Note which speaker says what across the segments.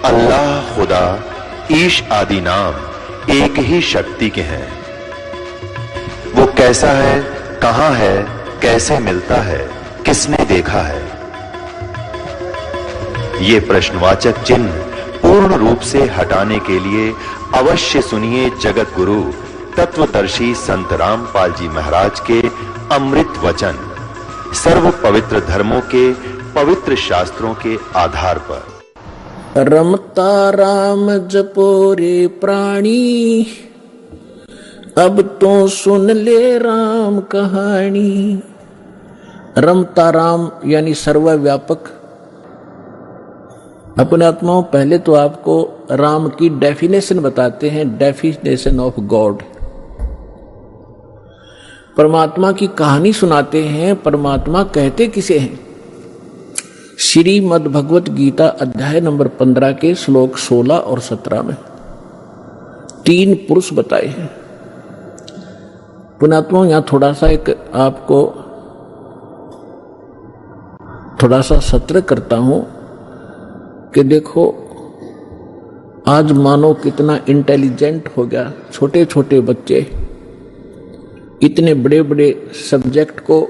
Speaker 1: अल्लाह, खुदा, ईश आदि नाम एक ही शक्ति के हैं। वो कैसा है, कहां है, कैसे मिलता है, किसने देखा है? ये प्रश्नवाचक चिन्ह पूर्ण रूप से हटाने के लिए अवश्य सुनिए जगत गुरु तत्वदर्शी संत रामपाल जी महाराज के अमृत वचन, सर्व पवित्र धर्मों के पवित्र शास्त्रों के आधार पर।
Speaker 2: रमता राम जपो रे प्राणी, अब तो सुन ले राम कहानी। रमता राम यानी सर्वव्यापक। अपने आत्माओं, पहले तो आपको राम की डेफिनेशन बताते हैं, डेफिनेशन ऑफ गॉड। परमात्मा की कहानी सुनाते हैं। परमात्मा कहते किसे हैं? श्रीमद् भगवत गीता अध्याय नंबर 15 के श्लोक 16 और 17 में 3 पुरुष बताए हैं। पुण्यात्माओं, यहां थोड़ा सा आपको थोड़ा सा सत्र करता हूं कि देखो, आज मानो कितना इंटेलिजेंट हो गया। छोटे छोटे बच्चे इतने बड़े बड़े सब्जेक्ट को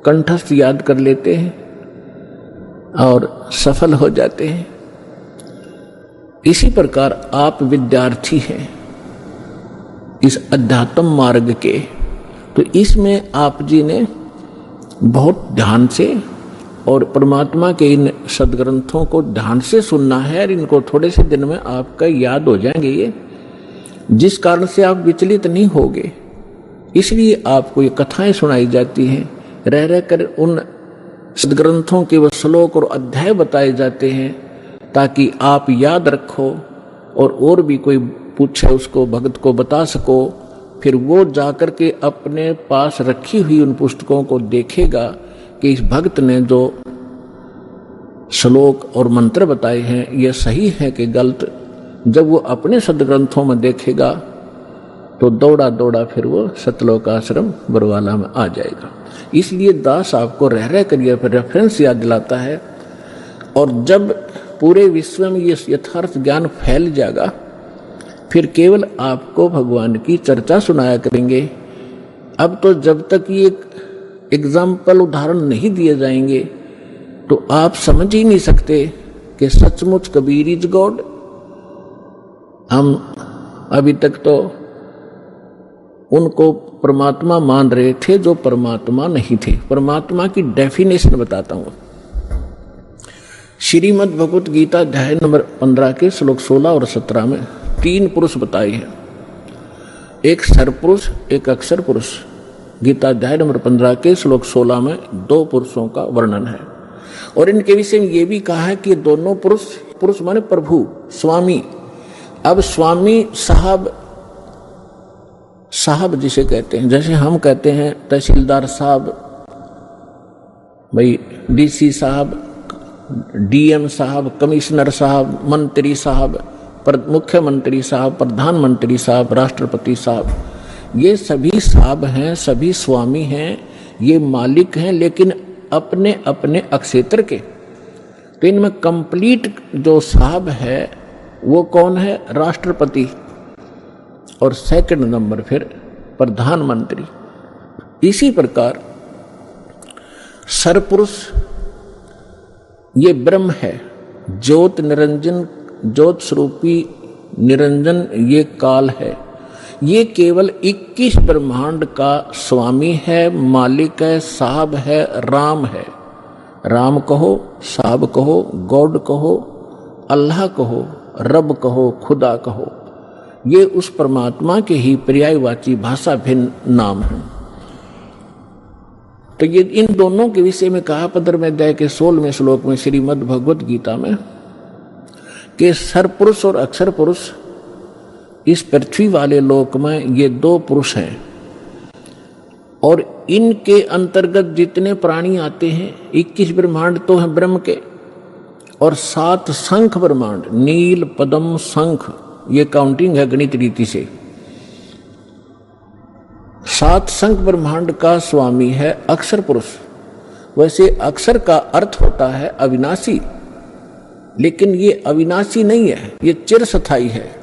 Speaker 2: कंठस्थ याद कर लेते हैं और सफल हो जाते हैं। इसी प्रकार आप विद्यार्थी हैं इस अध्यात्म मार्ग के, तो इसमें आप जी ने बहुत ध्यान से और परमात्मा के इन सदग्रंथों को ध्यान से सुनना है, और इनको थोड़े से दिन में आपका याद हो जाएंगे ये, जिस कारण से आप विचलित नहीं होगे। इसलिए आपको ये कथाएं सुनाई जाती हैं, रह रह कर उन सदग्रंथों के वो श्लोक और अध्याय बताए जाते हैं, ताकि आप याद रखो और भी कोई पूछे उसको भगत को बता सको। फिर वो जाकर के अपने पास रखी हुई उन पुस्तकों को देखेगा कि इस भक्त ने जो श्लोक और मंत्र बताए हैं ये सही है कि गलत। जब वो अपने सदग्रंथों में देखेगा तो दौड़ा दौड़ा फिर वो सतलोक आश्रम बरवाला में आ जाएगा। इसलिए दास आपको रह रह कर यह रेफरेंस याद दिलाता है। और जब पूरे विश्व में ये यथार्थ ज्ञान फैल जाएगा, फिर केवल आपको भगवान की चर्चा सुनाया करेंगे। अब तो जब तक ये एग्जाम्पल उदाहरण नहीं दिए जाएंगे तो आप समझ ही नहीं सकते कि सचमुच कबीर इज गॉड। हम अभी तक तो उनको परमात्मा मान रहे थे जो परमात्मा नहीं थे। परमात्मा की डेफिनेशन बताता हूं। श्रीमद् भगवत गीता अध्याय नंबर 15 के श्लोक 16 और 17 में 3 पुरुष बताए हैं, एक सरपुरुष, एक अक्षर पुरुष। गीता अध्याय नंबर 15 के श्लोक 16 में 2 पुरुषों का वर्णन है, और इनके विषय में यह भी कहा है कि दोनों पुरुष माने प्रभु, स्वामी। अब स्वामी साहब जिसे कहते हैं, जैसे हम कहते हैं तहसीलदार साहब, भाई डीसी साहब, डीएम साहब, कमिश्नर साहब, मंत्री साहब, मुख्यमंत्री साहब, प्रधानमंत्री साहब, राष्ट्रपति साहब, ये सभी साहब हैं, सभी स्वामी हैं, ये मालिक हैं, लेकिन अपने अपने अक्षेत्र के। तो इनमें कंप्लीट जो साहब है वो कौन है? राष्ट्रपति, और सेकंड नंबर फिर प्रधानमंत्री। इसी प्रकार सरपुरुष ये ब्रह्म है, ज्योत निरंजन, ज्योत स्वरूपी निरंजन ये काल है। ये केवल 21 ब्रह्मांड का स्वामी है, मालिक है, साहब है, राम है। राम कहो, साहब कहो, गॉड कहो, अल्लाह कहो, रब कहो, खुदा कहो, ये उस परमात्मा के ही पर्यायवाची भाषा भिन्न नाम है। तो ये इन दोनों के विषय में कहा 15वें अध्याय के 16वें श्लोक में श्रीमद् भगवत गीता में कि सरपुरुष और अक्षर पुरुष इस पृथ्वी वाले लोक में ये 2 पुरुष हैं, और इनके अंतर्गत जितने प्राणी आते हैं 21 ब्रह्मांड तो हैं ब्रह्म के, और 7 शंख ब्रह्मांड, नील, पद्म, शंख, ये काउंटिंग है गणित रीति से। 7 शंख ब्रह्मांड का स्वामी है अक्षर पुरुष। वैसे अक्षर का अर्थ होता है अविनाशी, लेकिन ये अविनाशी नहीं है, ये चिरस्थायी है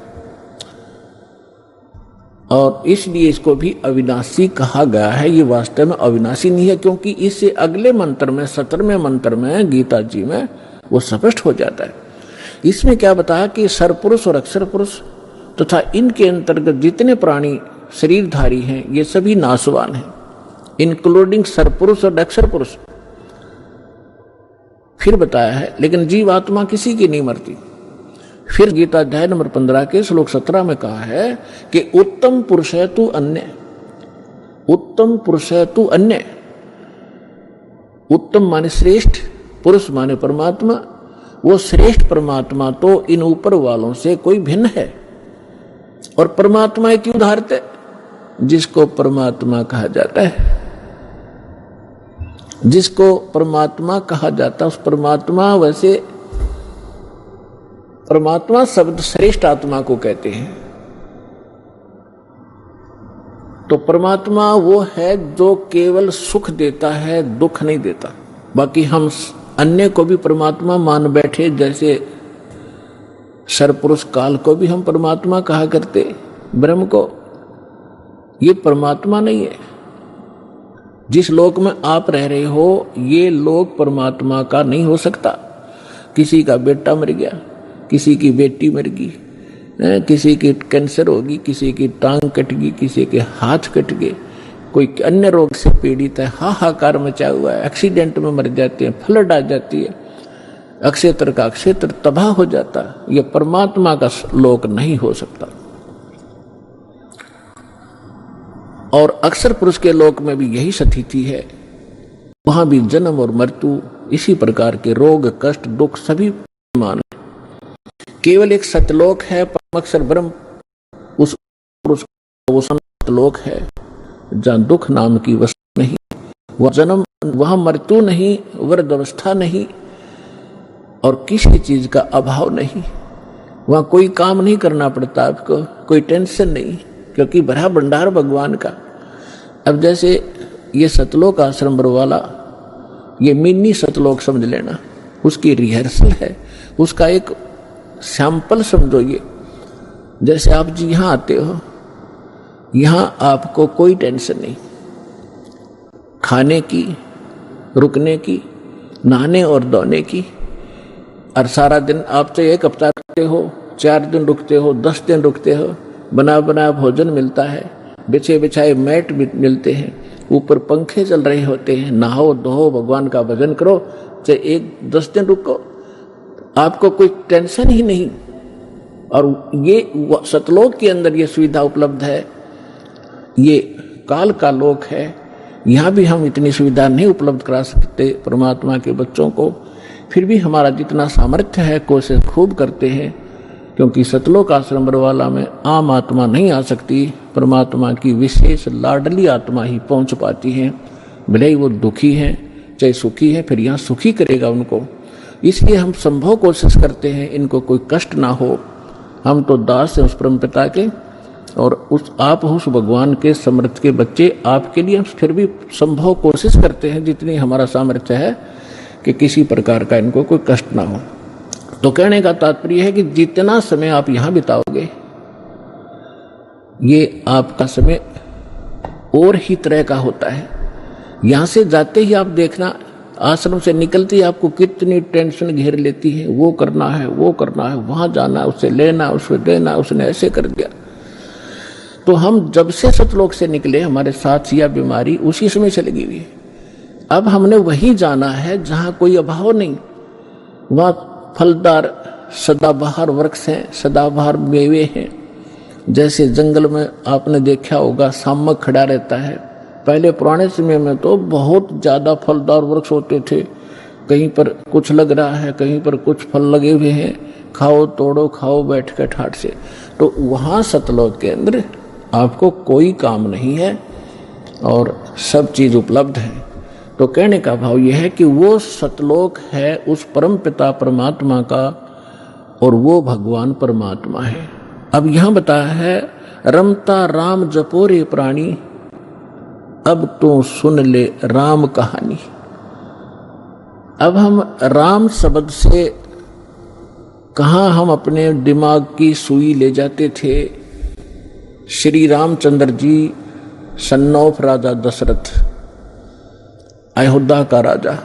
Speaker 2: और इसलिए इसको भी अविनाशी कहा गया है। ये वास्तव में अविनाशी नहीं है, क्योंकि इससे अगले मंत्र में 17वें मंत्र में गीता जी में वो स्पष्ट हो जाता है। इसमें क्या बताया कि सरपुरुष और अक्षर पुरुष तथा इनके अंतर्गत जितने प्राणी शरीरधारी हैं ये सभी नाशवान हैं, इंक्लूडिंग सरपुरुष और अक्षर पुरुष। फिर बताया है लेकिन जीवात्मा किसी की नहीं मरती। फिर गीता अध्याय नंबर 15 के श्लोक 17 में कहा है कि उत्तम पुरुष है तू अन्य, उत्तम पुरुष है तू अन्य। उत्तम माने श्रेष्ठ, पुरुष माने परमात्मा। वो श्रेष्ठ परमात्मा तो इन ऊपर वालों से कोई भिन्न है। और परमात्मा क्यों उदाहरते, जिसको परमात्मा कहा जाता है, जिसको परमात्मा कहा जाता है उस परमात्मा, वैसे परमात्मा शब्द श्रेष्ठ आत्मा को कहते हैं। तो परमात्मा वो है जो केवल सुख देता है, दुख नहीं देता। बाकी हम अन्य को भी परमात्मा मान बैठे, जैसे सरपुरुष काल को भी हम परमात्मा कहा करते, ब्रह्म को। ये परमात्मा नहीं है। जिस लोक में आप रह रहे हो ये लोक परमात्मा का नहीं हो सकता। किसी का बेटा मर गया, किसी की बेटी मर गई, किसी की कैंसर होगी, किसी की टांग कट गई, किसी के हाथ कट गए, कोई अन्य रोग से पीड़ित है, हाहाकार मचा हुआ है, एक्सीडेंट में मर जाते हैं, फ्लड आ जाती है, अक्षेत्र का क्षेत्र तबाह हो जाता है। यह परमात्मा का लोक नहीं हो सकता। और अक्षर पुरुष के लोक में भी यही स्थिति है। वहां भी जन्म और मृत्यु, इसी प्रकार के रोग कष्ट दुख सभी मान। केवल एक सतलोक है परम अक्षर ब्रह्म, उस पुरुष वो सतलोक है जहां दुख नाम की वस्तु नहीं, वह जन्म, वहां मृत्यु नहीं, वृद्ध अवस्था नहीं और किसी चीज का अभाव नहीं। वहां कोई काम नहीं करना पड़ता आपको, कोई टेंशन नहीं, क्योंकि भरा भंडार भगवान का। अब जैसे ये सतलोक आश्रम वाला, ये मिनी सतलोक समझ लेना, उसकी रिहर्सल है, उसका एक सैंपल समझो। ये जैसे आप जी यहां आते हो, यहां आपको कोई टेंशन नहीं, खाने की, रुकने की, नहाने और धोने की। और सारा दिन आप तो एक हफ्ता रुकते हो, 4 दिन रुकते हो, 10 दिन रुकते हो, बना बना भोजन मिलता है, बिछे बिछाए मैट मिलते हैं, ऊपर पंखे चल रहे होते हैं, नहाओ धो भगवान का भजन करो, चाहे 10 दिन रुको, आपको कोई टेंशन ही नहीं। और ये सतलोक के अंदर ये सुविधा उपलब्ध है। ये काल का लोक है, यहां भी हम इतनी सुविधा नहीं उपलब्ध करा सकते परमात्मा के बच्चों को। फिर भी हमारा जितना सामर्थ्य है कोशिश खूब करते हैं, क्योंकि सतलोक आश्रम वाला में आम आत्मा नहीं आ सकती, परमात्मा की विशेष लाडली आत्मा ही पहुंच पाती है। भले ही वो दुखी है चाहे सुखी है, फिर यहाँ सुखी करेगा उनको। इसलिए हम संभव कोशिश करते हैं इनको कोई कष्ट ना हो। हम तो दास हैं उस परम पिता के, और आप उस भगवान के समर्थ के बच्चे, आपके लिए हम फिर भी संभव कोशिश करते हैं जितनी हमारा सामर्थ्य है कि किसी प्रकार का इनको कोई कष्ट ना हो। तो कहने का तात्पर्य है कि जितना समय आप यहां बिताओगे, ये आपका समय और ही तरह का होता है। यहां से जाते ही आप देखना, आश्रम से निकलते ही आपको कितनी टेंशन घेर लेती है, वो करना है, वो करना है, वहां जाना, उससे लेना, उससे देना, उसने ऐसे कर दिया। तो हम जब से सतलोक से निकले, हमारे साथ यह बीमारी उसी समय से लगी हुई है। अब हमने वही जाना है जहां कोई अभाव नहीं, वहां फलदार सदाबहार वृक्ष हैं, सदाबहार मेवे हैं। जैसे जंगल में आपने देखा होगा शामक खड़ा रहता है, पहले पुराने समय में तो बहुत ज्यादा फलदार वृक्ष होते थे, कहीं पर कुछ लग रहा है, कहीं पर कुछ फल लगे हुए हैं, खाओ तोड़ो खाओ बैठ कर ठाट से। तो वहां सतलोक के अंदर आपको कोई काम नहीं है और सब चीज उपलब्ध है। तो कहने का भाव यह है कि वो सतलोक है उस परम पिता परमात्मा का, और वो भगवान परमात्मा है। अब यहां बताया है, रमता राम जपोरे प्राणी, अब तो सुन ले राम कहानी। अब हम राम शब्द से कहाँ हम अपने दिमाग की सुई ले जाते थे। श्री रामचंद्र जी सन ऑफ राजा दशरथ, अयोध्या का राजा।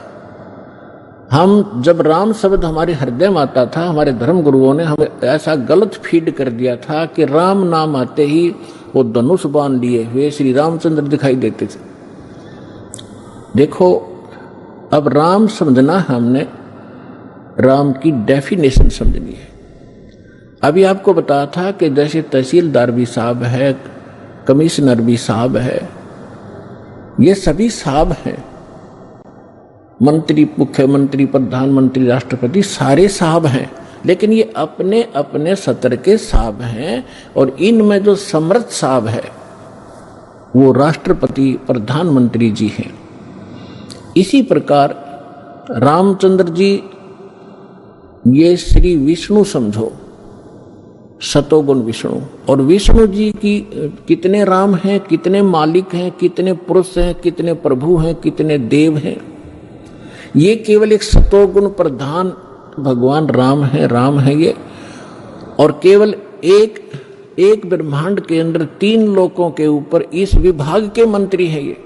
Speaker 2: हम जब राम शब्द हमारे हृदय में आता था, हमारे धर्म गुरुओं ने हमें ऐसा गलत फीड कर दिया था कि राम नाम आते ही वो धनुष बाण लिए हुए श्री रामचंद्र दिखाई देते थे। देखो, अब राम समझना हमने राम की डेफिनेशन समझनी है। अभी आपको बताया था कि जैसे तहसीलदार भी साहब है, कमिश्नर भी साहब है, ये सभी साहब हैं। मंत्री, मुख्यमंत्री, प्रधानमंत्री, राष्ट्रपति सारे साहब हैं, लेकिन ये अपने अपने सत्र के साहब हैं। और इनमें जो समर्थ साहब है वो राष्ट्रपति, प्रधानमंत्री जी हैं। इसी प्रकार रामचंद्र जी ये श्री विष्णु समझो, सतोगुण विष्णु। और विष्णु जी की कितने राम हैं, कितने मालिक हैं, कितने पुरुष हैं, कितने प्रभु हैं, कितने देव हैं। ये केवल एक सतोगुण प्रधान भगवान राम है ये। और केवल एक ब्रह्मांड के अंदर 3 लोकों के ऊपर इस विभाग के मंत्री हैं। ये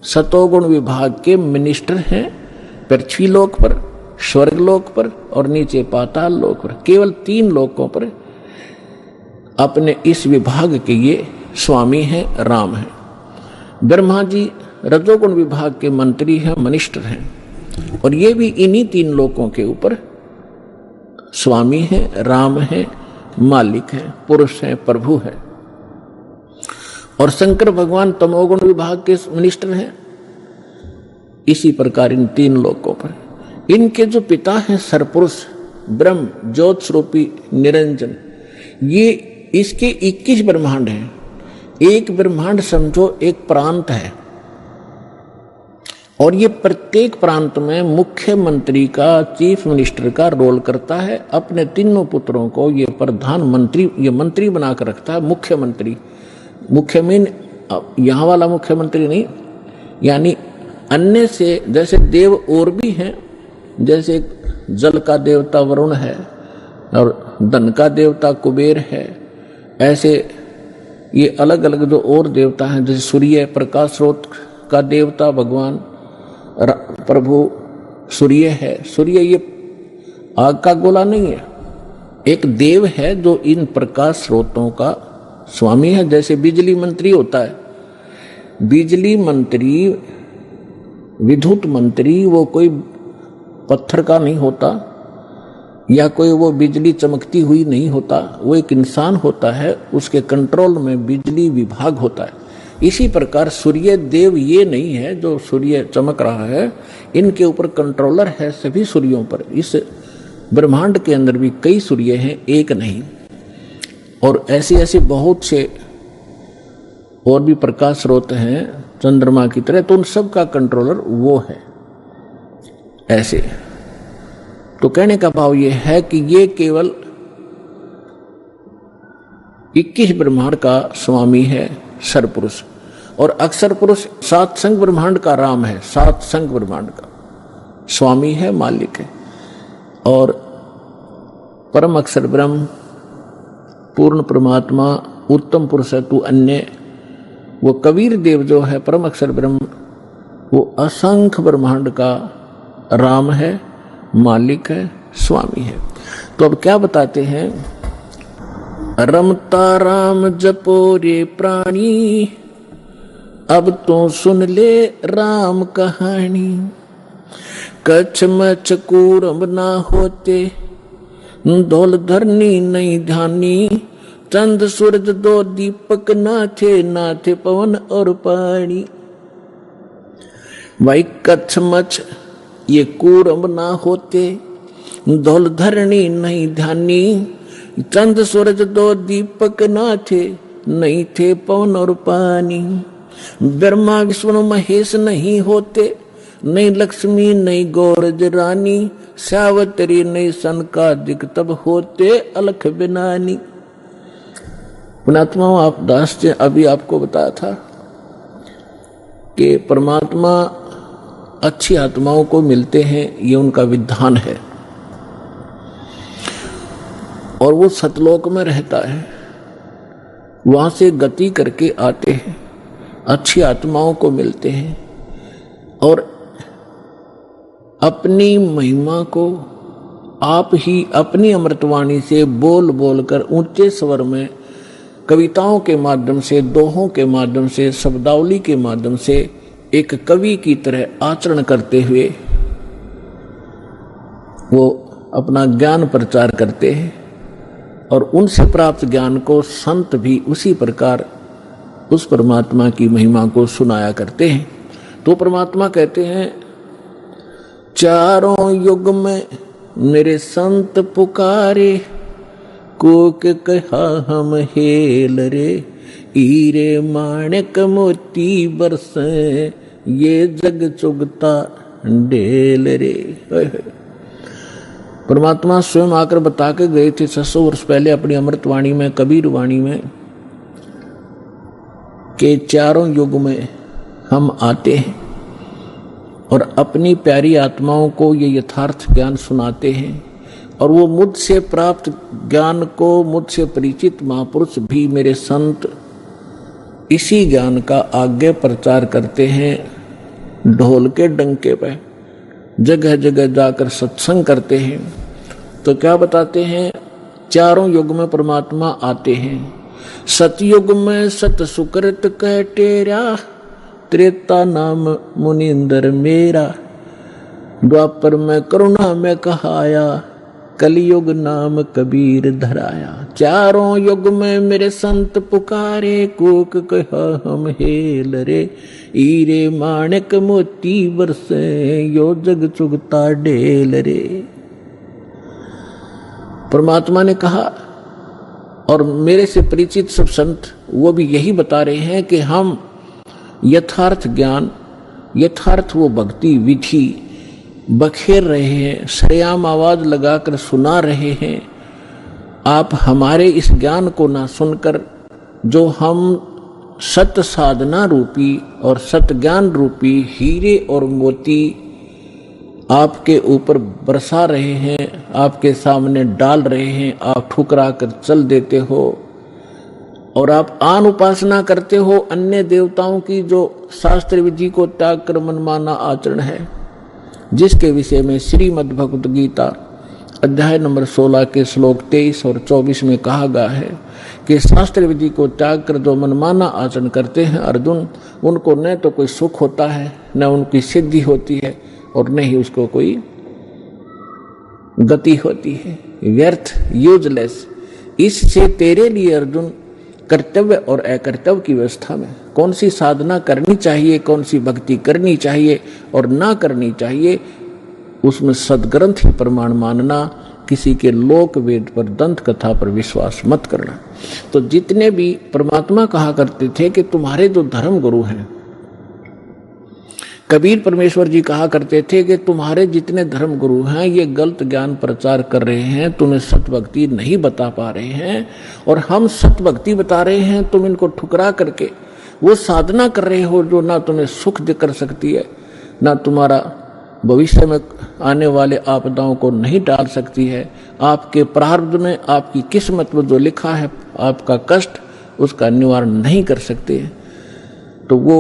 Speaker 2: सतोगुण विभाग के मिनिस्टर हैं, पृथ्वी लोक पर, स्वर्ग लोक पर और नीचे पाताल लोक पर। केवल 3 लोकों पर अपने इस विभाग के ये स्वामी हैं, राम हैं। ब्रह्मा जी रजोगुण विभाग के मंत्री हैं, मिनिस्टर हैं। और ये भी इन्हीं 3 लोकों के ऊपर स्वामी हैं, राम हैं, मालिक हैं, पुरुष हैं, प्रभु हैं। और शंकर भगवान तमोगुण विभाग के मिनिस्टर हैं। इसी प्रकार इन 3 लोकों पर इनके जो पिता हैं सरपुरुष ब्रह्म, ज्योत स्वरूपी निरंजन, ये इसके 21 ब्रह्मांड हैं। एक ब्रह्मांड समझो एक प्रांत है, और ये प्रत्येक प्रांत में मुख्यमंत्री का, चीफ मिनिस्टर का रोल करता है। अपने 3 पुत्रों को ये प्रधानमंत्री, ये मंत्री बनाकर रखता है। मुख्यमंत्री, मुख्य मीन यहाँ वाला मुख्यमंत्री नहीं, यानी अन्य से जैसे देव और भी हैं, जैसे जल का देवता वरुण है और धन का देवता कुबेर है, ऐसे ये अलग अलग जो और देवता हैं, जैसे सूर्य प्रकाश स्रोत का देवता भगवान प्रभु सूर्य है। सूर्य ये आग का गोला नहीं है, एक देव है जो इन प्रकाश स्रोतों का स्वामी है। जैसे बिजली मंत्री होता है, बिजली मंत्री, विद्युत मंत्री वो कोई पत्थर का नहीं होता, या कोई वो बिजली चमकती हुई नहीं होता, वो एक इंसान होता है, उसके कंट्रोल में बिजली विभाग होता है। इसी प्रकार सूर्य देव ये नहीं है जो सूर्य चमक रहा है, इनके ऊपर कंट्रोलर है सभी सूर्यों पर। इस ब्रह्मांड के अंदर भी कई सूर्य हैं, एक नहीं। और ऐसे ऐसे बहुत से और भी प्रकाश स्रोत हैं चंद्रमा की तरह, तो उन सब का कंट्रोलर वो है। ऐसे तो कहने का भाव ये है कि ये केवल 21 ब्रह्मांड का स्वामी है सरपुरुष। और अक्षर पुरुष 7 संग ब्रह्मांड का राम है, 7 संग ब्रह्मांड का स्वामी है, मालिक है। और परम अक्षर ब्रह्म, पूर्ण परमात्मा, उत्तम पुरुष है तू अन्य, वो कबीर देव जो है परम अक्षर ब्रह्म, वो असंख्य ब्रह्मांड का राम है, मालिक है, स्वामी है। तो अब क्या बताते हैं, रमता राम जपो रे प्राणी, अब तो सुन ले राम कहानी। कच्छ मच्छ कूरम ना होते, धौल धरनी नहीं ध्यानी। चंद सूरज 2 दीपक ना थे पवन और पानी। भाई कच्छ मच्छ ये कूरम ना होते, धौल धरनी नहीं ध्यानी। चंद सूरज 2 दीपक ना थे पवन और पानी। ब्रह्मा विष्णु महेश नहीं होते, नहीं लक्ष्मी नहीं गौरज रानी। सावत्री नहीं सनकादिक तब होते अलख बिनानी। पुणात्मा आप दास जी अभी आपको बताया था कि परमात्मा अच्छी आत्माओं को मिलते हैं, ये उनका विधान है। और वो सतलोक में रहता है, वहां से गति करके आते हैं, अच्छी आत्माओं को मिलते हैं और अपनी महिमा को आप ही अपनी अमृतवाणी से बोल बोल कर ऊंचे स्वर में कविताओं के माध्यम से, दोहों के माध्यम से, शब्दावली के माध्यम से एक कवि की तरह आचरण करते हुए वो अपना ज्ञान प्रचार करते हैं और उनसे प्राप्त ज्ञान को संत भी उसी प्रकार उस परमात्मा की महिमा को सुनाया करते हैं। तो परमात्मा कहते हैं, चारों युग में मेरे संत पुकारे, कोक कहा हम हेल रे, हीरे माणिक मोती बरसे, ये जग चुगता ढेल रे। परमात्मा स्वयं आकर बता के गए थे 600 वर्ष पहले अपनी अमृतवाणी में, कबीर वाणी में, कि चारों युग में हम आते हैं और अपनी प्यारी आत्माओं को ये यथार्थ ज्ञान सुनाते हैं और वो मुझसे प्राप्त ज्ञान को मुझसे परिचित महापुरुष भी मेरे संत इसी ज्ञान का आगे प्रचार करते हैं। ढोल के डंके पे जगह जगह जाकर सत्संग करते हैं। तो क्या बताते हैं, चारों युग में परमात्मा आते हैं। सतयुग में सत सुकृत कह टेरा, त्रेता नाम मुनिंदर मेरा, द्वापर में करुणा में कहाया, कलयुग नाम कबीर धराया। चारों युग में मेरे संत पुकारे, कोक कहा हम हेल रे, हीरे माणिक मोती बरसे, यो जग चुगता ढेल रे। परमात्मा ने कहा और मेरे से परिचित सब संत वो भी यही बता रहे हैं कि हम यथार्थ ज्ञान, यथार्थ वो भक्ति विधि बखेर रहे हैं, सरेआम आवाज लगाकर सुना रहे हैं। आप हमारे इस ज्ञान को ना सुनकर जो हम सत साधना रूपी और सत ज्ञान रूपी हीरे और मोती आपके ऊपर बरसा रहे हैं, आपके सामने डाल रहे हैं, आप ठुकरा कर चल देते हो और आप आन उपासना करते हो अन्य देवताओं की, जो शास्त्र विधि को त्याग कर मनमाना आचरण है, जिसके विषय में श्रीमद् भगवत गीता अध्याय नंबर 16 के श्लोक 23 और 24 में कहा गया है कि शास्त्र विधि को त्याग कर जो मनमाना आचरण करते हैं अर्जुन, उनको न तो कोई सुख होता है, न उनकी सिद्धि होती है और न ही उसको कोई गति होती है। व्यर्थ, यूजलेस। इससे तेरे लिए अर्जुन कर्तव्य और अकर्तव्य की व्यवस्था में कौन सी साधना करनी चाहिए, कौन सी भक्ति करनी चाहिए और ना करनी चाहिए, उसमें सदग्रंथ ही प्रमाण मानना, किसी के लोक वेद पर, दंत कथा पर विश्वास मत करना। तो जितने भी परमात्मा कहा करते थे कि तुम्हारे जो धर्म गुरु हैं, कबीर परमेश्वर जी कहा करते थे कि तुम्हारे जितने धर्म गुरु हैं ये गलत ज्ञान प्रचार कर रहे हैं, तुम्हें सत भक्ति नहीं बता पा रहे हैं और हम सत भक्ति बता रहे हैं, तुम इनको ठुकरा करके वो साधना कर रहे हो जो ना तुम्हें सुख कर सकती है, ना तुम्हारा भविष्य में आने वाले आपदाओं को नहीं टाल सकती है। आपके प्रारब्ध में, आपकी किस्मत में जो लिखा है आपका कष्ट, उसका निवारण नहीं कर सकते। तो वो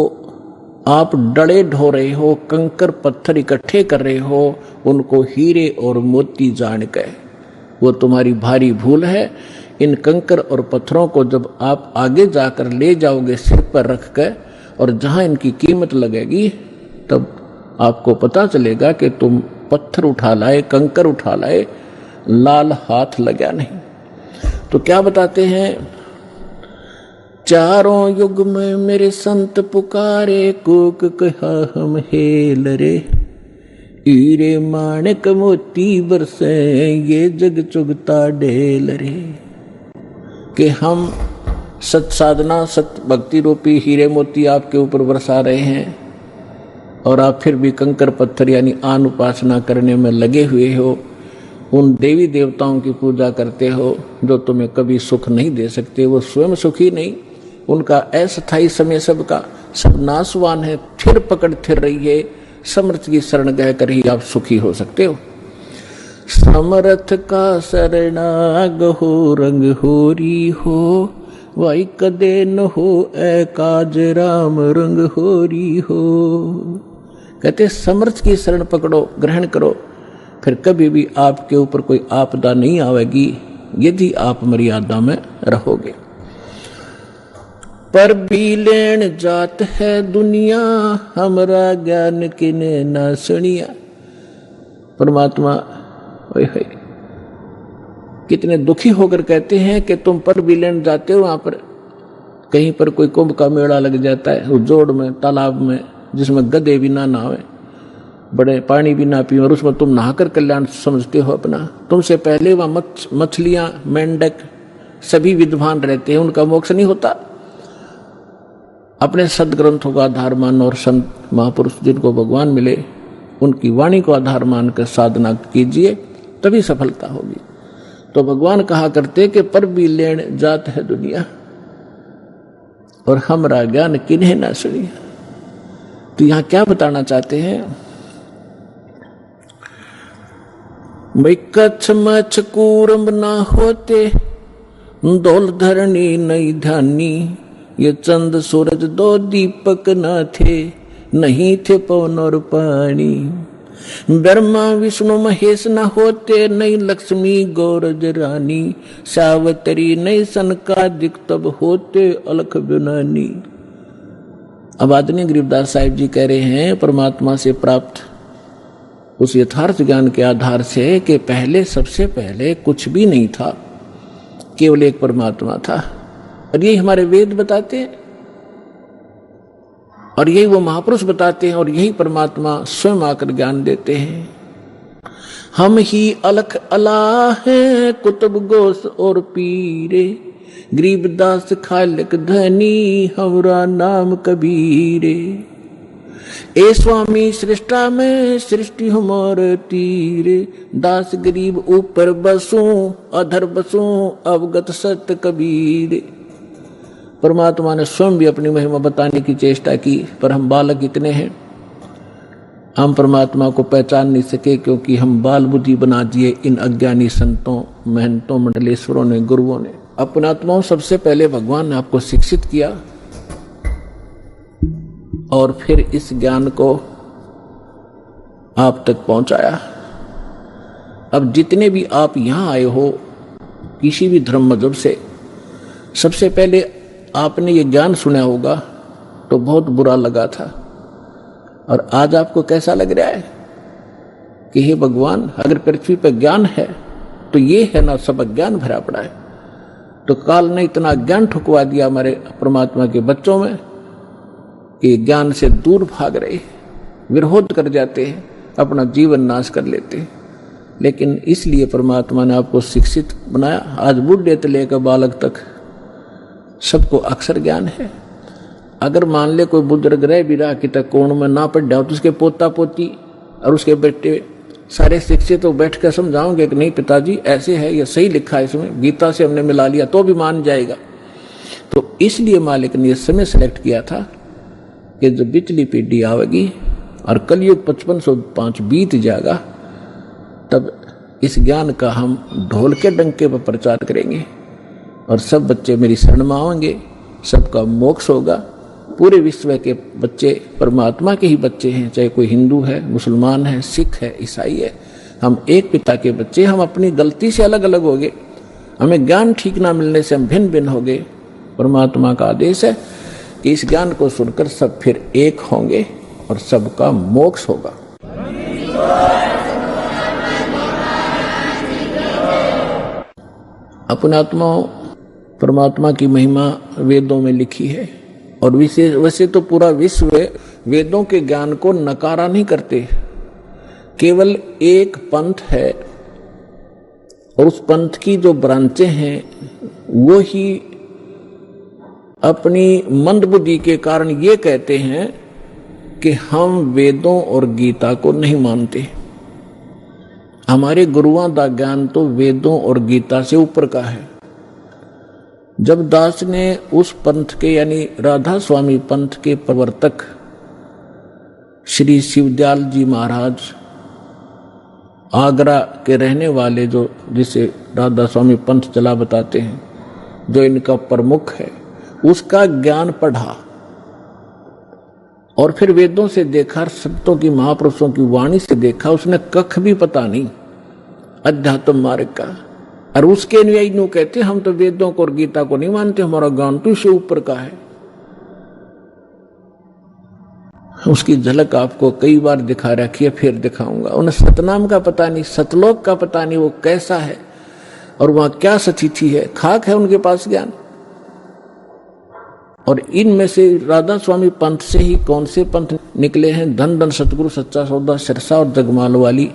Speaker 2: आप डड़े ढो रहे हो, कंकर पत्थर इकट्ठे कर रहे हो, उनको हीरे और मोती जान के, वो तुम्हारी भारी भूल है। इन कंकर और पत्थरों को जब आप आगे जाकर ले जाओगे सिर पर रख कर और जहां इनकी कीमत लगेगी, तब आपको पता चलेगा कि तुम पत्थर उठा लाए, कंकर उठा लाए, लाल हाथ लगा नहीं। तो क्या बताते हैं, चारों युग में मेरे संत पुकारे, कोक कहा हम हेल रे, हीरे माणिक मोती बरसे, ये जग चुगता ढेल रे। कि हम सत साधना, सत भक्ति रूपी हीरे मोती आपके ऊपर बरसा रहे हैं और आप फिर भी कंकर पत्थर यानी आन उपासना करने में लगे हुए हो, उन देवी देवताओं की पूजा करते हो जो तुम्हें कभी सुख नहीं दे सकते। वो स्वयं सुखी नहीं, उनका अस्थायी समय सबका सब नाशवान है। फिर पकड़ थिर रही है, समर्थ की शरण गह कर ही आप सुखी हो सकते हो। समरथ का शरणाग हो, रंग होरी हो, वाई कदे न हो ए काज राम रंग होरी हो। कहते समर्थ की शरण पकड़ो, ग्रहण करो, फिर कभी भी आपके ऊपर कोई आपदा नहीं आवेगी यदि आप मर्यादा में रहोगे। पर भी लेन जात है दुनिया, हमरा ज्ञान किने ना सुनिया। परमात्मा ओए होए कितने दुखी होकर कहते हैं कि तुम पर भी लेन जाते हो, वहां पर कहीं पर कोई कुंभ का मेला लग जाता है, उस जोड़ में, तालाब में, जिसमें गधे भी ना नहावे, बड़े पानी भी ना पिए, और उसमें तुम नहाकर कल्याण समझते हो अपना। तुमसे पहले वहां मछलियां, मेंढक सभी विद्वान रहते हैं, उनका मोक्ष नहीं होता। अपने सदग्रंथों का आधार मान और संत महापुरुष जिनको भगवान मिले उनकी वाणी को आधार मानकर साधना कीजिए, तभी सफलता होगी। तो भगवान कहा करते कि पर भी लेन जात है दुनिया, और हमरा ज्ञान किन्हें ना सुनिया। तो यहां क्या बताना चाहते हैं भाई, कच्छ मच्छ कूरम ना होते, दौल धरनी नहीं ध्यानी, ये चंद सूरज दो दीपक न थे, नहीं थे पवन और पानी। ब्रह्मा विष्णु महेश न होते, नहीं लक्ष्मी गौरज रानी, सावतरी नहीं सनकादिक तब होते अलख विनानी। अब आदरणीय गरीबदास साहिब जी कह रहे हैं परमात्मा से प्राप्त उस यथार्थ ज्ञान के आधार से कि पहले, सबसे पहले कुछ भी नहीं था, केवल एक परमात्मा था। और यही हमारे वेद बताते हैं, और यही वो महापुरुष बताते हैं, और यही परमात्मा स्वयं आकर ज्ञान देते हैं। हम ही अलख अला हैं कुतुब गोस और पीरे, गरीबदास खालिक धनी हमरा नाम कबीरे। ए स्वामी सृष्टा में सृष्टि हमार तीरे, दास गरीब ऊपर बसूं अधर बसूं अवगत सत्य कबीरे। परमात्मा ने स्वयं भी अपनी महिमा बताने की चेष्टा की, पर हम बालक इतने हैं, हम परमात्मा को पहचान नहीं सके, क्योंकि हम बाल बुद्धि बना दिए इन अज्ञानी संतों, महंतों, मंडलेश्वरों ने, गुरुओं ने। अपनात्माओं, सबसे पहले भगवान ने आपको शिक्षित किया और फिर इस ज्ञान को आप तक पहुंचाया। अब जितने भी आप यहां आए हो किसी भी धर्म मजहब से, सबसे पहले आपने ये ज्ञान सुना होगा तो बहुत बुरा लगा था, और आज आपको कैसा लग रहा है कि हे भगवान, अगर पृथ्वी पर ज्ञान है तो ये है ना, सब अज्ञान भरा पड़ा है। तो काल ने इतना ज्ञान ठुकवा दिया हमारे परमात्मा के बच्चों में कि ज्ञान से दूर भाग रहे, विरोध कर जाते हैं, अपना जीवन नाश कर लेते हैं। लेकिन इसलिए परमात्मा ने आपको शिक्षित बनाया। आज बूढ़े से लेकर बालक तक सबको अक्षर ज्ञान है। अगर मान ले कोई बुजुर्ग रह भी रहा कि तक कोण में ना पढ़ जाओ, तो उसके पोता पोती और उसके बेटे सारे शिक्षित तो बैठ कर समझाओगे कि नहीं पिताजी ऐसे है, ये सही लिखा है, इसमें गीता से हमने मिला लिया, तो भी मान जाएगा। तो इसलिए मालिक ने यह समय सेलेक्ट किया था कि जब बिचली पीढ़ी आवेगी और कलयुग 5505 बीत जाएगा, तब इस ज्ञान का हम ढोल के डंके पर प्रचार करेंगे और सब बच्चे मेरी शरण में आएंगे, सबका मोक्ष होगा। पूरे विश्व के बच्चे परमात्मा के ही बच्चे हैं, चाहे कोई हिंदू है, मुसलमान है, सिख है, ईसाई है, हम एक पिता के बच्चे। हम अपनी गलती से अलग अलग हो गए, हमें ज्ञान ठीक ना मिलने से हम भिन्न भिन्न हो गए। परमात्मा का आदेश है कि इस ज्ञान को सुनकर सब फिर एक होंगे और सबका मोक्ष होगा। अपनात्मा परमात्मा की महिमा वेदों में लिखी है, और वैसे तो पूरा विश्व वेदों के ज्ञान को नकारा नहीं करते। केवल एक पंथ है और उस पंथ की जो ब्रांचें हैं वो ही अपनी मंदबुद्धि के कारण ये कहते हैं कि हम वेदों और गीता को नहीं मानते। हमारे गुरुओं का ज्ञान तो वेदों और गीता से ऊपर का है। जब दास ने उस पंथ के यानी राधा स्वामी पंथ के प्रवर्तक श्री शिवदयाल जी महाराज आगरा के रहने वाले जो जिसे राधा स्वामी पंथ चला बताते हैं, जो इनका प्रमुख है, उसका ज्ञान पढ़ा और फिर वेदों से देखा, संतों की महापुरुषों की वाणी से देखा, उसने कख भी पता नहीं अध्यात्म मार्ग का। और उसके अनुयायी नु कहते हम तो वेदों को और गीता को नहीं मानते, हमारा ज्ञान तो इससे ऊपर का है। उसकी झलक आपको कई बार दिखा रखी है, फिर दिखाऊंगा। उन्हें सतनाम का पता नहीं, सतलोक का पता नहीं वो कैसा है और वहां क्या सतिथि है, खाक है उनके पास ज्ञान। और इनमें से राधा स्वामी पंथ से ही कौन से पंथ निकले हैं? धन धन सतगुरु सच्चा सौदा सिरसा और जगमाल वाली,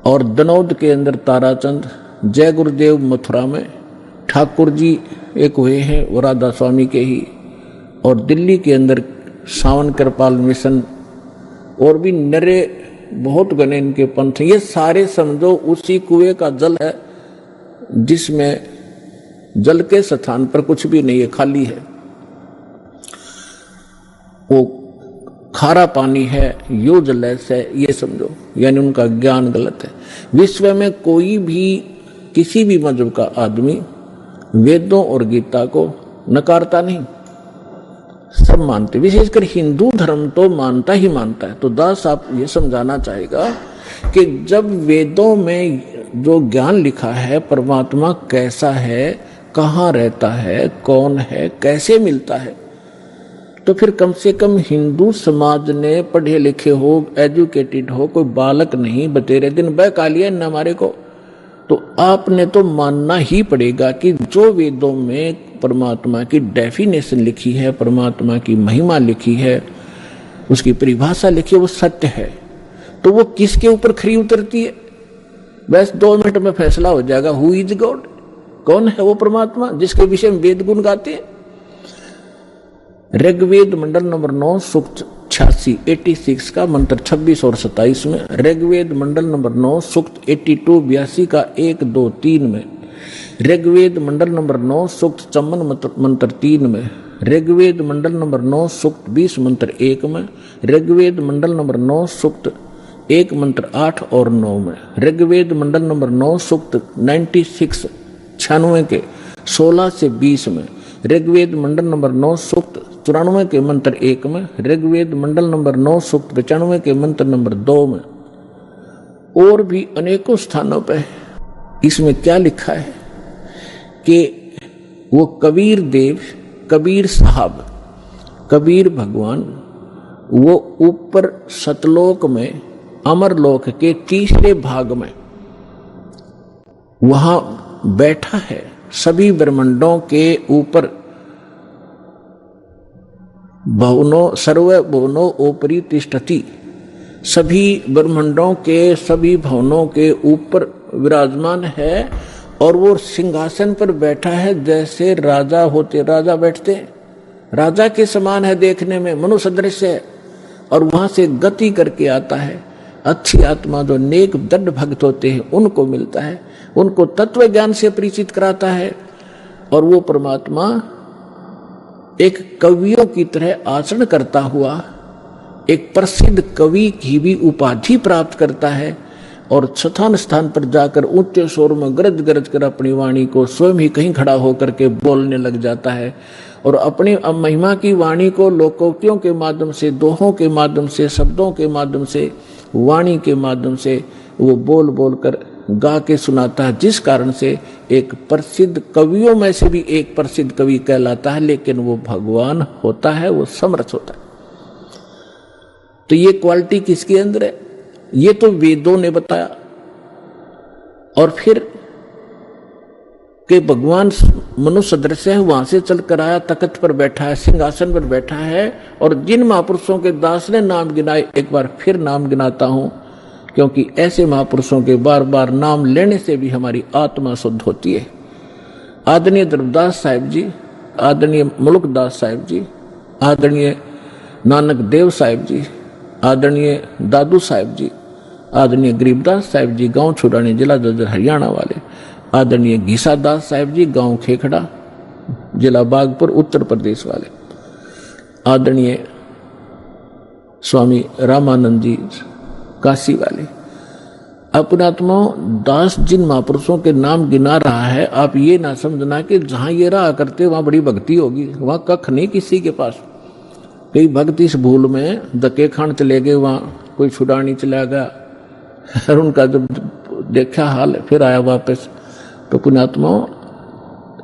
Speaker 2: और दनौद के अंदर ताराचंद, जय गुरुदेव मथुरा में, ठाकुर जी एक हुए हैं वो राधा स्वामी के ही, और दिल्ली के अंदर सावन कृपाल मिशन, और भी नरे बहुत गणे इनके पंथ। ये सारे समझो उसी कुएं का जल है जिसमें जल के स्थान पर कुछ भी नहीं है, खाली है। वो खारा पानी है, यो जलैस है, ये समझो। यानी उनका ज्ञान गलत है। विश्व में कोई भी किसी भी मजहब का आदमी वेदों और गीता को नकारता नहीं, सब मानते। विशेषकर हिंदू धर्म तो मानता ही मानता है। तो दास आप ये समझाना चाहेगा कि जब वेदों में जो ज्ञान लिखा है, परमात्मा कैसा है, कहाँ रहता है, कौन है, कैसे मिलता है, तो फिर कम से कम हिंदू समाज ने पढ़े लिखे हो, एजुकेटेड हो, कोई बालक नहीं बतेरे दिन बह कालिया न हमारे को, तो आपने तो मानना ही पड़ेगा कि जो वेदों में परमात्मा की डेफिनेशन लिखी है, परमात्मा की महिमा लिखी है, उसकी परिभाषा लिखी है, वो सत्य है। तो वो किसके ऊपर खरी उतरती है? बस 2 मिनट में फैसला हो जाएगा। Who is God? कौन है वो परमात्मा जिसके विषय में वेद गुण गाते हैं? ऋग्वेद मंडल नंबर 9 सूक्त 86 86 का मंत्र 26 और 27 में, ऋग्वेद मंडल नंबर 9 सूक्त 82 82 का 1 2 3 में, ऋग्वेद मंडल नंबर 9 सूक्त 54 मंत्र 3 में, ऋग्वेद मंडल नंबर 9 सूक्त 20 मंत्र 1 में, ऋग्वेद मंडल नंबर 9 सूक्त 1 मंत्र 8 और 9 में, ऋग्वेद मंडल नंबर 9 सूक्त 96 96 के 16 से 20 में, ऋग्वेद मंडल नंबर 9 सूक्त 94 के मंत्र 1 में, ऋग्वेद मंडल नंबर 9 सूक्त 95 के मंत्र नंबर 2 में, और भी अनेकों स्थानों पर। इसमें क्या लिखा है कि वो कबीर देव, कबीर साहब, कबीर भगवान वो ऊपर सतलोक में, अमरलोक के तीसरे भाग में वहां बैठा है, सभी ब्रह्मांडों के ऊपर। भवनो सर्व भवनो ओपरी तिष्ठति, सभी ब्रह्मांडों के सभी भवनों के ऊपर विराजमान है, और वो सिंहासन पर बैठा है जैसे राजा होते, राजा बैठते, राजा के समान है देखने में, मनुष्य सदृश है। और वहां से गति करके आता है। अच्छी आत्मा जो नेक दृढ़ भक्त होते हैं उनको मिलता है, उनको तत्व ज्ञान से परिचित कराता है। और वो परमात्मा एक कवियों की तरह आचरण करता हुआ एक प्रसिद्ध कवि की भी उपाधि प्राप्त करता है, और स्थान स्थान पर जाकर ऊंचे स्वर में गरज गरज कर अपनी वाणी को स्वयं ही कहीं खड़ा होकर के बोलने लग जाता है, और अपनी महिमा की वाणी को लोकोक्तियों के माध्यम से, दोहों के माध्यम से, शब्दों के माध्यम से, वाणी के माध्यम से वो बोल बोल कर गा के सुनाता है, जिस कारण से एक प्रसिद्ध कवियों में से भी एक प्रसिद्ध कवि कहलाता है। लेकिन वो भगवान होता है, वो समर्थ होता है। तो ये क्वालिटी किसके अंदर है? ये तो वेदों ने बताया। और फिर कि भगवान मनुष्य सदृश है, वहां से चलकर आया, तख्त पर बैठा है, सिंहासन पर बैठा है। और जिन महापुरुषों के दास ने नाम गिनाए, एक बार फिर नाम गिनाता हूं, क्योंकि ऐसे महापुरुषों के बार बार नाम लेने से भी हमारी आत्मा शुद्ध होती है। आदरणीय ध्रुवदास साहिब जी, आदरणीय मुल्कदास साहिब जी, आदरणीय नानक देव साहिब जी, आदरणीय दादू साहिब जी, आदरणीय गरीबदास साहिब जी, गांव छुड़ानी, जिला जज्जर हरियाणा वाले, आदरणीय घीसा दास साहिब जी, गांव खेखड़ा, जिला बागपुर उत्तर प्रदेश वाले, आदरणीय स्वामी रामानंद जी काशी वाले, अपनात्मा दास जिन महापुरुषों के नाम गिना रहा है, आप ये ना समझना कि जहां ये रहा करते वहां बड़ी भक्ति होगी, वहां कख नहीं किसी के पास। कई भक्त इस भूल में धक्के खान चले गए, वहां कोई छुड़ानी चला गया और उनका जब देखा हाल फिर आया वापस। तो पुण्यात्मा,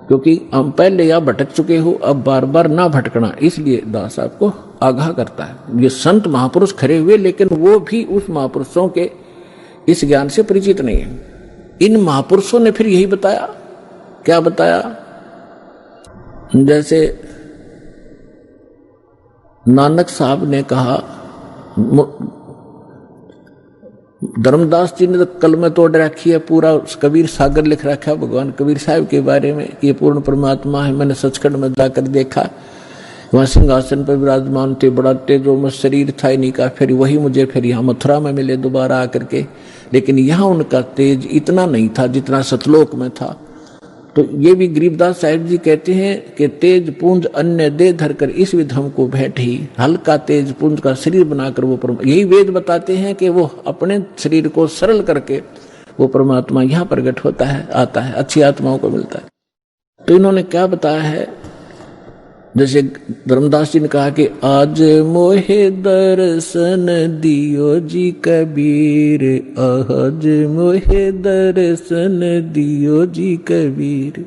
Speaker 2: क्योंकि हम पहले या भटक चुके हो, अब बार बार ना भटकना, इसलिए दास आपको आगाह करता है। ये संत महापुरुष खड़े हुए, लेकिन वो भी उस महापुरुषों के इस ज्ञान से परिचित नहीं है। इन महापुरुषों ने फिर यही बताया। क्या बताया? जैसे नानक साहब ने कहा, धर्मदास जी ने तो कलमे तोड़ रखी है, पूरा कबीर सागर लिख रखा है भगवान कबीर साहब के बारे में कि ये पूर्ण परमात्मा है। मैंने सचखंड में जाकर देखा, वहां सिंहासन पर विराजमान थे, बड़ा तेजोमय शरीर था इन्हीं का। फिर वही मुझे फिर यहाँ मथुरा में मिले दोबारा आकर के, लेकिन यहाँ उनका तेज इतना नहीं था जितना सतलोक में था। तो ये भी गरीबदास साहिब जी कहते हैं कि तेज पुंज अन्य दे धरकर इस विध हमको भेंट ही, हल्का तेज पुंज का शरीर बनाकर वो यही वेद बताते हैं कि वो अपने शरीर को सरल करके वो परमात्मा यहाँ प्रकट होता है, आता है, अच्छी आत्माओं को मिलता है। तो इन्होंने क्या बताया है? जैसे धर्मदास जी ने कहा कि आज मोहे दर्शन दियो जी कबीर, आज मोहे दर्शन दियो जी कबीर,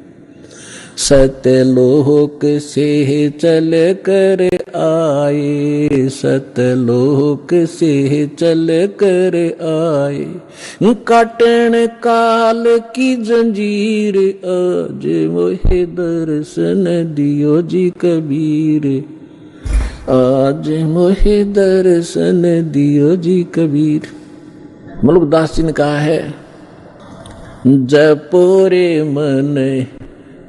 Speaker 2: सतलोक से चल कर आए, सतलोक से चल कर आए, काटन काल की जंजीर, आज मोहे दर्शन दियो जी कबीर, आज मोहे दर्शन दियो जी कबीर। मलुकदास जी ने कहा है, जपो रे मन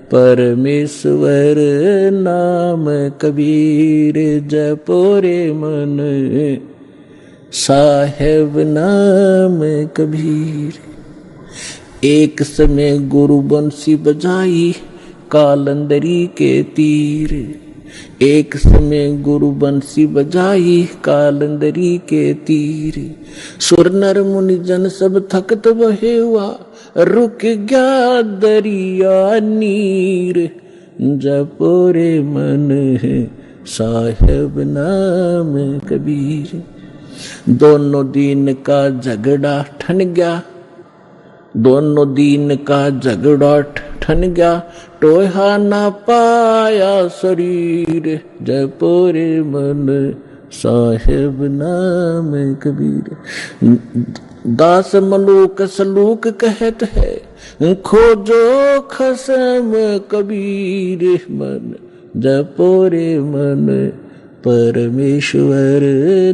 Speaker 2: परमेश्वर नाम कबीर, जपो रे मन साहेब नाम कबीर। एक समय गुरु बंसी बजाई कालंदरी के तीर, एक समय गुरु बंसी बजाई कालंदरी के तीर, सुर नर मुनि जन सब थकत बहे हुआ, रुक गया दरिया नीर, जपो रे मन साहेब नाम कबीर। दोनों दिन का झगड़ा ठन गया, दोनों दिन का झगड़ा ठन गया, टोहा ना पाया शरीर, जपो रे मन साहेब नाम कबीर। दास मलूक सलूक कहत है, खोजो खसम कबीर, मन जपो रे मन परमेश्वर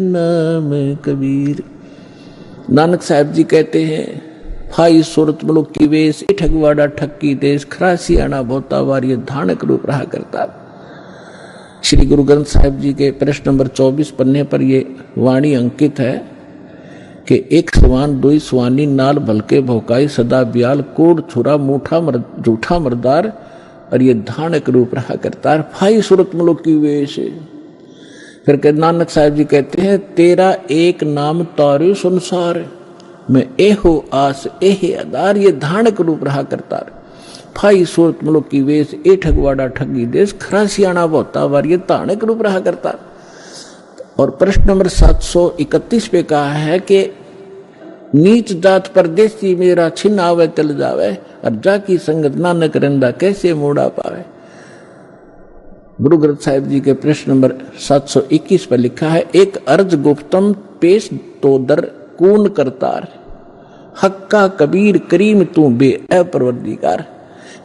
Speaker 2: नाम कबीर। नानक साहब जी कहते हैं, फाई सूरत मलुक की वेश, ठगवाड़ा ठक्की देश, खरासियाना भोता वारिय धानक रूप रहा करता। श्री गुरु ग्रंथ साहिब जी के प्रश्न नंबर 24 पन्ने पर ये वाणी अंकित है कि एक सवान दुई सवानी नाल भलके भौकाई, सदा ब्याल कोड़ छुरा मूठा झूठा मर्दार, और ये धानक रूप रहा करता। फाई सूरत मलुक की वेश। फिर नानक साहब जी कहते हैं, तेरा एक नाम तारू संसार में एहो आस एहे आधार, ये धानक रूप रहा करता। फाई सूरत मलुक की वेश, ए ठगवाड़ा ठगी देश, खरासियाना भोता वार, ये धानक रूप रहा करता। और प्रश्न नंबर 731 पे कहा है कि नीच जात परदेसी मेरा छिन आवे चल जावे, और जाकी संगत नानक रंदा कैसे मोड़ा पावे। गुरु ग्रंथ साहिब जी के प्रश्न नंबर 721 पर लिखा है, एक अर्ज गुप्तम पेश तो दर कून करतार, हक्का कबीर करीम तू बे अपरवरदिगार,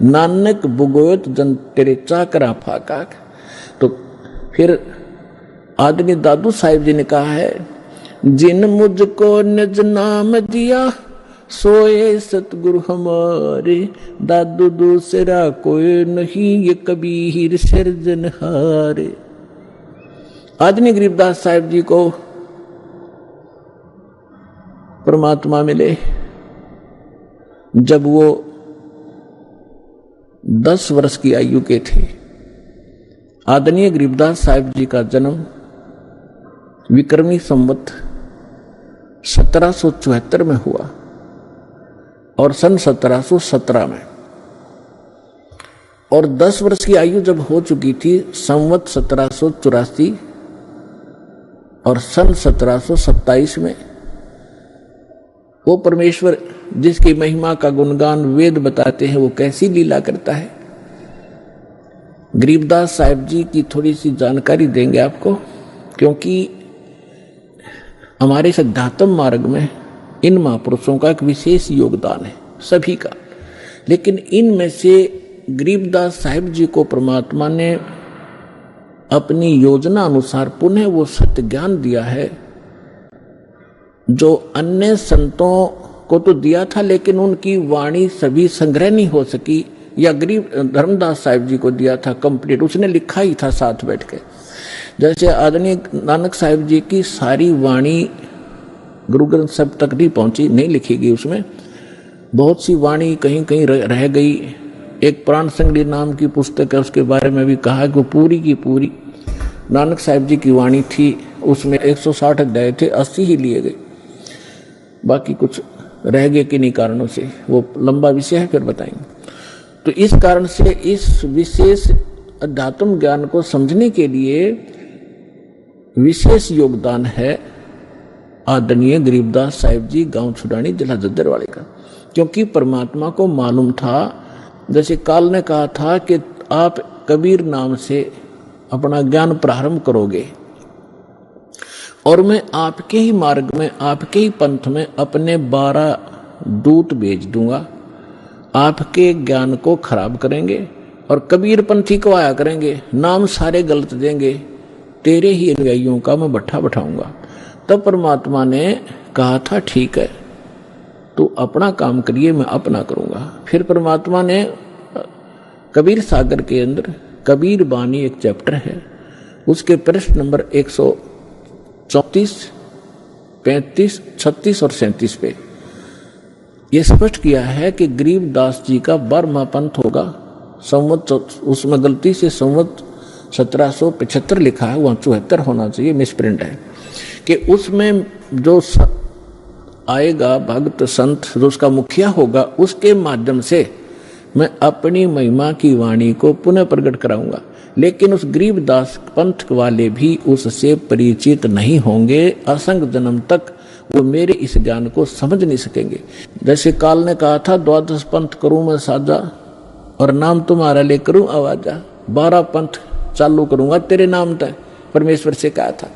Speaker 2: नानक बुगोयत जन तेरे चाकरा फाका। तो फिर आदमी दादू साहिब जी ने कहा है, जिन मुझको निज नाम दिया सोए सतगुरु हमारे, दादू दूसरा कोई नहीं ये कबीर सिरजनहारे। आदमी गरीबदास साहिब जी को परमात्मा मिले जब वो 10 वर्ष की आयु के थे। आदरणीय गरीबदास साहिब जी का जन्म विक्रमी संवत 1774 में हुआ। और सन 1717 में। और 10 वर्ष की आयु जब हो चुकी थी, संवत 1784 और सन 1727 में, वो परमेश्वर जिसकी महिमा का गुणगान वेद बताते हैं, वो कैसी लीला करता है, गरीबदास साहिब जी की थोड़ी सी जानकारी देंगे आपको। क्योंकि हमारे अध्यात्म मार्ग में इन महापुरुषों का एक विशेष योगदान है, सभी का। लेकिन इनमें से गरीबदास साहिब जी को परमात्मा ने अपनी योजना अनुसार पुनः वो सत्य ज्ञान दिया है, जो अन्य संतों को तो दिया था, लेकिन उनकी वाणी सभी संग्रह नहीं हो सकी, या गरीब धर्मदास साहिब जी को दिया था कंप्लीट, उसने लिखा ही था साथ बैठ के। जैसे आदरणीय नानक साहिब जी की सारी वाणी गुरु ग्रंथ साहिब तक नहीं पहुंची, नहीं लिखी गई, उसमें बहुत सी वाणी कहीं कहीं रह गई। एक प्राण संगली नाम की पुस्तक है, उसके बारे में भी कहा कि वो पूरी की पूरी नानक साहिब जी की वाणी थी, उसमें 160 अध्याय थे, 80 ही लिए गए, बाकी कुछ रह गए किन्हीं कारणों से, वो लंबा विषय है, फिर बताएंगे। तो इस कारण से इस विशेष अध्यात्म ज्ञान को समझने के लिए विशेष योगदान है आदरणीय गरीबदास साहिब जी, गांव छुड़ानी, जिला जद्दरवाले का। क्योंकि परमात्मा को मालूम था, जैसे काल ने कहा था कि आप कबीर नाम से अपना ज्ञान प्रारंभ करोगे और मैं आपके ही मार्ग में, आपके ही पंथ में अपने 12 दूत भेज दूंगा, आपके ज्ञान को खराब करेंगे और कबीर पंथी को आया करेंगे, नाम सारे गलत देंगे, तेरे ही अनुयायियों का मैं भट्ठा बैठाऊंगा। तब परमात्मा ने कहा था ठीक है, तो अपना काम करिए, मैं अपना करूंगा। फिर परमात्मा ने कबीर सागर के अंदर कबीर बानी एक चैप्टर है, उसके पृष्ठ नंबर 134, 35, 36 और 37 पे यह स्पष्ट किया है कि गरीबदास जी का 12वां पंथ होगा। संवत, उसमें गलती से संवत 1775 लिखा है, वहां 74 होना चाहिए, मिसप्रिंट है, कि उसमें जो आएगा भक्त संत, जो उसका मुखिया होगा, उसके माध्यम से मैं अपनी महिमा की वाणी को पुनः प्रकट कराऊंगा। लेकिन उस गरीबदास पंथ वाले भी उससे परिचित नहीं होंगे, असंग जन्म तक वो मेरे इस ज्ञान को समझ नहीं सकेंगे। जैसे काल ने कहा था 12 पंथ करूं मैं साजा और नाम तुम्हारा ले करूं आवाजा, 12 पंथ चालू करूंगा तेरे नाम तक, परमेश्वर से कहा था।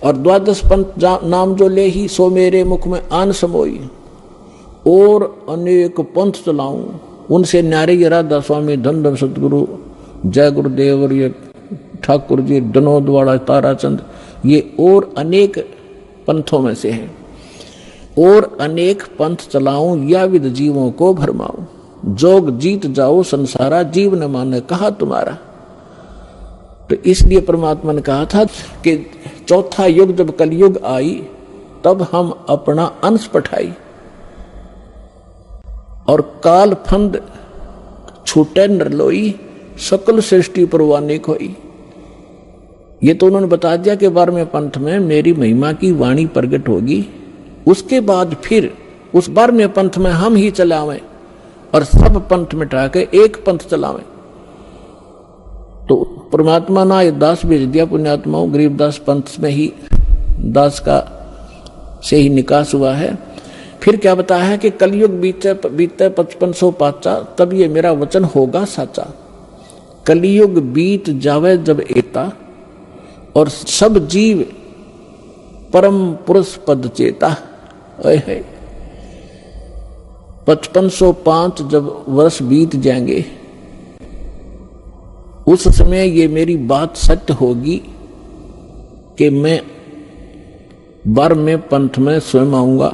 Speaker 2: और 12 पंथ नाम जो ले ही सो मेरे मुख में आन समोई, और अनेक पंथ चलाऊं, उनसे न्यारे ये राधा स्वामी, धन धन सतगुरु, जय गुरुदेव और ये ठाकुर जी, विनोद वाला, ताराचंद, ये और अनेक पंथों में से हैं। और अनेक पंथ चलाऊं या विद जीवों को भरमाऊं, जोग जीत जाओ संसारा, जीव न माने कहा तुम्हारा। तो इसलिए परमात्मा ने कहा था कि चौथा युग जब कलयुग आई, तब हम अपना अंश पठाई और काल फंद छूटे नरलोई, सकल सृष्टि परवाने खोई। ये तो उन्होंने बता दिया कि 12वें पंथ में मेरी महिमा की वाणी प्रकट होगी। उसके बाद फिर उस 12वें पंथ में हम ही चलावें और सब पंथ मिटा के एक पंथ चलावें। तो परमात्मा ना ये दास भेज दिया पुण्यात्माओं, गरीबदास पंथ में ही दास का से ही निकास हुआ है। फिर क्या बताया है कि कलयुग बीते 5505, तब ये मेरा वचन होगा साचा। कलयुग बीत जावे जब एता, और सब जीव परम पुरुष पद चेता। 5505 जब वर्ष बीत जाएंगे, उस समय ये मेरी बात सत्य होगी कि मैं 12वें पंथ में स्वयं आऊंगा,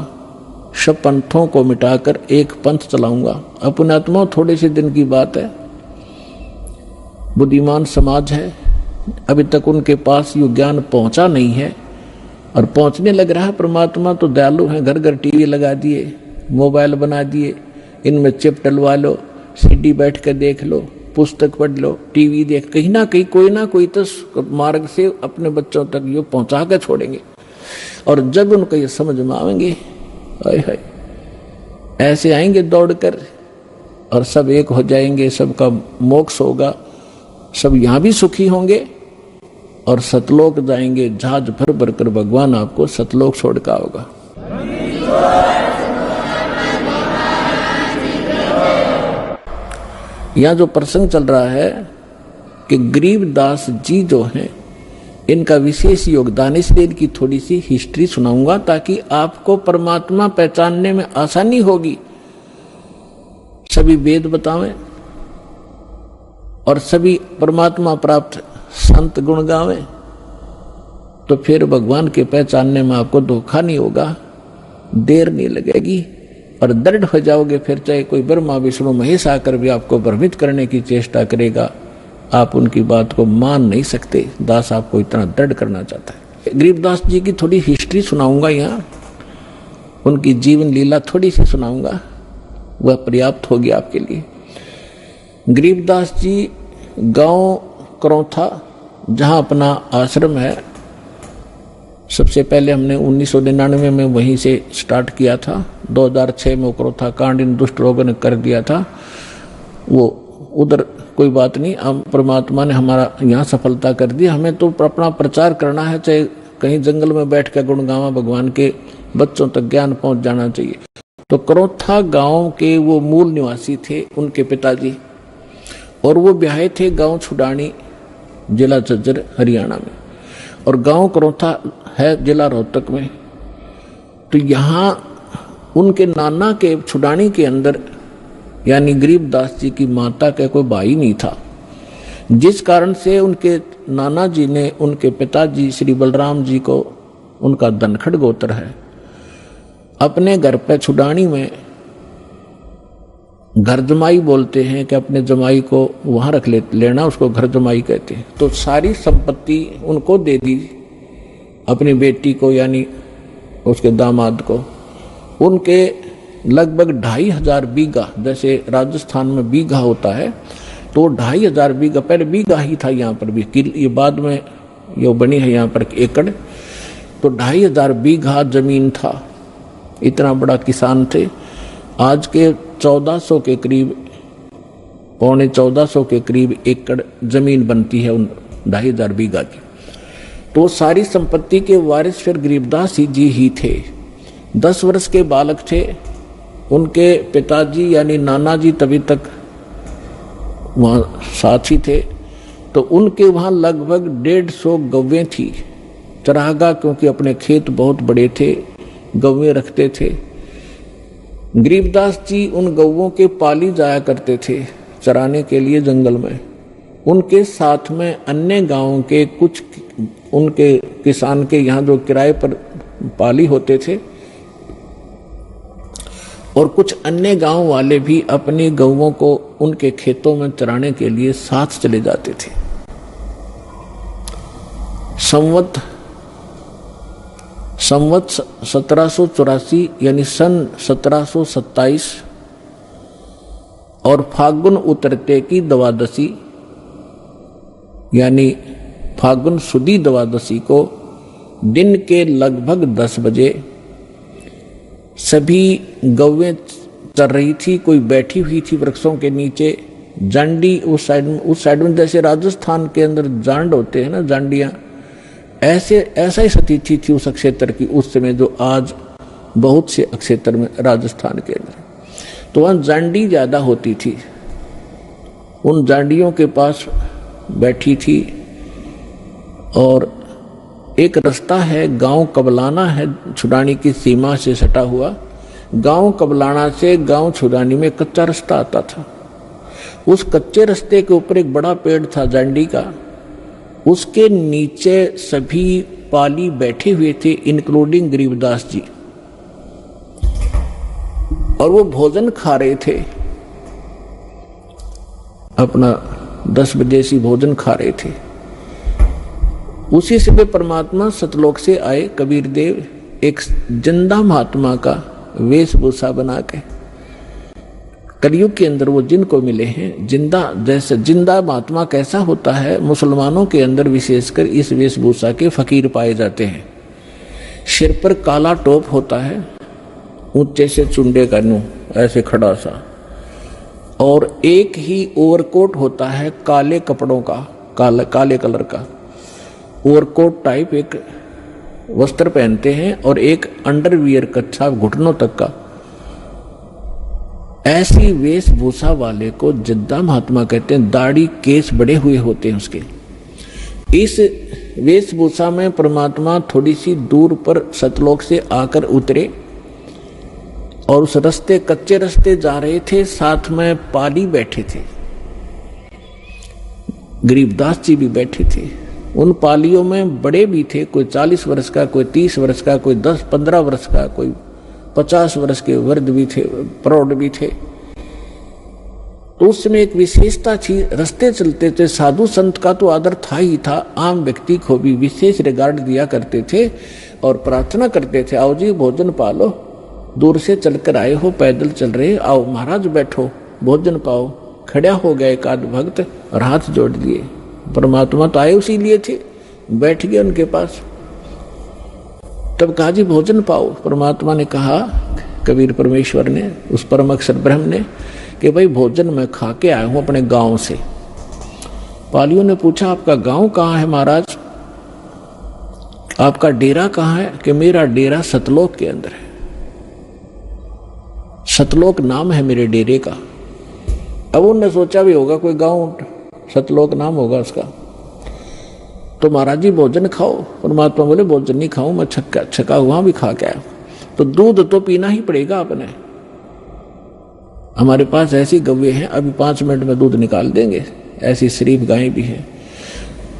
Speaker 2: सब पंथों को मिटाकर एक पंथ चलाऊंगा। अपने आत्मा थोड़े से दिन की बात है, बुद्धिमान समाज है, अभी तक उनके पास ये ज्ञान पहुंचा नहीं है और पहुंचने लग रहा है। परमात्मा तो दयालु है, घर घर टीवी लगा दिए, मोबाइल बना दिए, इनमें चिप डलवा लो, सीडी बैठ कर देख लो, पुस्तक पढ़ लो, टीवी देख, कहीं ना कहीं कोई ना कोई तो मार्ग से अपने बच्चों तक ये पहुंचा कर छोड़ेंगे। और जब उनको ये समझ में आएंगे, ऐसे आएंगे दौड़कर और सब एक हो जाएंगे, सबका मोक्ष होगा, सब यहां भी सुखी होंगे और सतलोक जाएंगे, जहाज भर भर कर भगवान आपको सतलोक छोड़ का होगा। यहां जो प्रसंग चल रहा है कि गरीबदास जी जो हैं, इनका विशेष योगदान, इसलिए इनकी थोड़ी सी हिस्ट्री सुनाऊंगा ताकि आपको परमात्मा पहचानने में आसानी होगी। सभी वेद बतावें और सभी परमात्मा प्राप्त संत गुण गावें, तो फिर भगवान के पहचानने में आपको धोखा नहीं होगा, देर नहीं लगेगी और दृढ़ हो जाओगे। फिर चाहे कोई ब्रह्मा विष्णु महेश आकर भी आपको भ्रमित करने की चेष्टा करेगा, आप उनकी बात को मान नहीं सकते। दास आपको इतना दृढ़ करना चाहता है। गरीबदास जी की थोड़ी हिस्ट्री सुनाऊंगा, यहाँ उनकी जीवन लीला थोड़ी सी सुनाऊंगा, वह पर्याप्त होगी आपके लिए। गरीबदास जी गांव करौथा, जहां अपना आश्रम है, सबसे पहले हमने 1999 में वहीं से स्टार्ट किया था। 2006 में करौथा कांड इन दुष्ट रोगों ने कर दिया था, वो उधर कोई बात नहीं, हम परमात्मा ने हमारा यहाँ सफलता कर दी। हमें तो अपना प्रचार करना है, चाहे कहीं जंगल में बैठ कर गुणगावा भगवान के, बच्चों तक ज्ञान पहुंच जाना चाहिए। तो करौथा गांव के वो मूल निवासी थे उनके पिताजी, और वो ब्याहे थे गांव छुडानी, जिला झज्जर हरियाणा में, और गांव करौथा है जिला रोहतक में। तो यहाँ उनके नाना के छुडानी के अंदर यानी गरीबदास जी की माता का कोई भाई नहीं था, जिस कारण से उनके नाना जी ने उनके पिताजी श्री बलराम जी को, उनका धनखड़ गोत्र है, अपने घर पे छुडानी में घर जमाई बोलते हैं कि अपने जमाई को वहां रख लेना, उसको घर जमाई कहते हैं। तो सारी संपत्ति उनको दे दी, अपनी बेटी को यानी उसके दामाद को। उनके लगभग 2500 बीघा, जैसे राजस्थान में बीघा होता है, तो 2500 बीघा, पहले बीघा ही था यहाँ पर भी, ये बाद में ये बनी है यहाँ पर एकड़, तो 2500 बीघा जमीन था। इतना बड़ा किसान थे। आज के 1400 के करीब, पौने 1400 के करीब एकड़ जमीन बनती है उन 2500 बीघा की। तो सारी संपत्ति के वारिस फिर गरीबदास जी ही थे। 10 वर्ष के बालक थे, उनके पिताजी यानी नाना जी तभी तक वहाँ साथी थे। तो उनके वहाँ लगभग 150 गौवें थी, चरागा, क्योंकि अपने खेत बहुत बड़े थे, गौवें रखते थे। गरीबदास जी उन गौवों के पाली जाया करते थे चराने के लिए जंगल में। उनके साथ में अन्य गांवों के कुछ उनके किसान के यहाँ जो किराए पर पाली होते थे, और कुछ अन्य गांव वाले भी अपनी गौवों को उनके खेतों में चराने के लिए साथ चले जाते थे। संवत 1784 यानी सन 1727 और फागुन उतरते की द्वादशी यानी फागुन सुदी द्वादशी को दिन के लगभग 10 बजे सभी गौवें चल रही थी। कोई बैठी हुई थी वृक्षों के नीचे, जांडी उस साइड में जैसे राजस्थान के अंदर जांड होते हैं ना, जांडियां, ऐसा ही स्थिति थी उस क्षेत्र की उस समय, जो आज बहुत से क्षेत्र में राजस्थान के अंदर। तो वहां जांडी ज्यादा होती थी, उन जांडियों के पास बैठी थी। और एक रास्ता है, गांव कबलाना है, छुडानी की सीमा से सटा हुआ। गांव कबलाना से गांव छुडानी में कच्चा रास्ता आता था। उस कच्चे रास्ते के ऊपर एक बड़ा पेड़ था जांडी का, उसके नीचे सभी पाली बैठे हुए थे, इंक्लूडिंग गरीबदास जी, और वो भोजन खा रहे थे, अपना 10 बजे से भोजन खा रहे थे। उसी समय परमात्मा सतलोक से आए कबीर देव, एक जिंदा महात्मा का वेशभूषा बना के। कलयुग के अंदर वो जिनको मिले हैं जिंदा, जैसे जिंदा महात्मा कैसा होता है, मुसलमानों के अंदर विशेषकर इस वेशभूषा के फकीर पाए जाते हैं। सिर पर काला टोप होता है ऊंचे से चुंडे का नू ऐसे खड़ा सा, और एक ही ओवरकोट होता है काले कपड़ों का, काले कलर का ओवरकोट टाइप एक वस्त्र पहनते हैं, और एक अंडरवियर कच्छा घुटनों तक का। ऐसी वेशभूषा वाले को जिद्दा महात्मा कहते हैं। दाढ़ी केस बड़े हुए होते हैं उसके। इस वेशभूषा में परमात्मा थोड़ी सी दूर पर सतलोक से आकर उतरे, और उस रास्ते, कच्चे रास्ते जा रहे थे, साथ में पाली बैठे थे, गरीबदास जी भी बैठे थे। उन पालियों में बड़े भी थे, कोई 40 वर्ष का, कोई 30 वर्ष का, कोई 10-15 वर्ष का, कोई 50 वर्ष के वृद्ध भी थे, प्रौढ़ भी थे। तो उस समय एक विशेषता थी, रास्ते चलते थे, साधु संत का तो आदर था ही था, आम व्यक्ति को भी विशेष रिगार्ड दिया करते थे और प्रार्थना करते थे, आओ जी भोजन पालो, दूर से चलकर आए हो, पैदल चल रहे, आओ महाराज बैठो, भोजन पाओ। खड़ा हो गया एक आध भक्त और हाथ जोड़ दिए। परमात्मा तो आए उसी लिए थे, बैठ गए उनके पास। तब कहा जी भोजन पाओ। परमात्मा ने कहा, कबीर परमेश्वर ने, उस परम अक्षर ब्रह्म ने, कि भाई भोजन मैं खा के आया हूं अपने गांव से। पालियों ने पूछा आपका गांव कहाँ है महाराज, आपका डेरा कहाँ है? कि मेरा डेरा सतलोक के अंदर है, सतलोक नाम है मेरे डेरे का। अब उन्होंने सोचा भी होगा कोई गांव सतलोक नाम होगा उसका। तो महाराज जी भोजन खाओ। परमात्मा बोले भोजन नहीं खाऊं मैं, छका हुआ भी खा के आया। तो दूध तो पीना ही पड़ेगा आपने, हमारे पास ऐसी गव्वे हैं, अभी 5 मिनट में दूध निकाल देंगे, ऐसी शरीफ गायें भी हैं।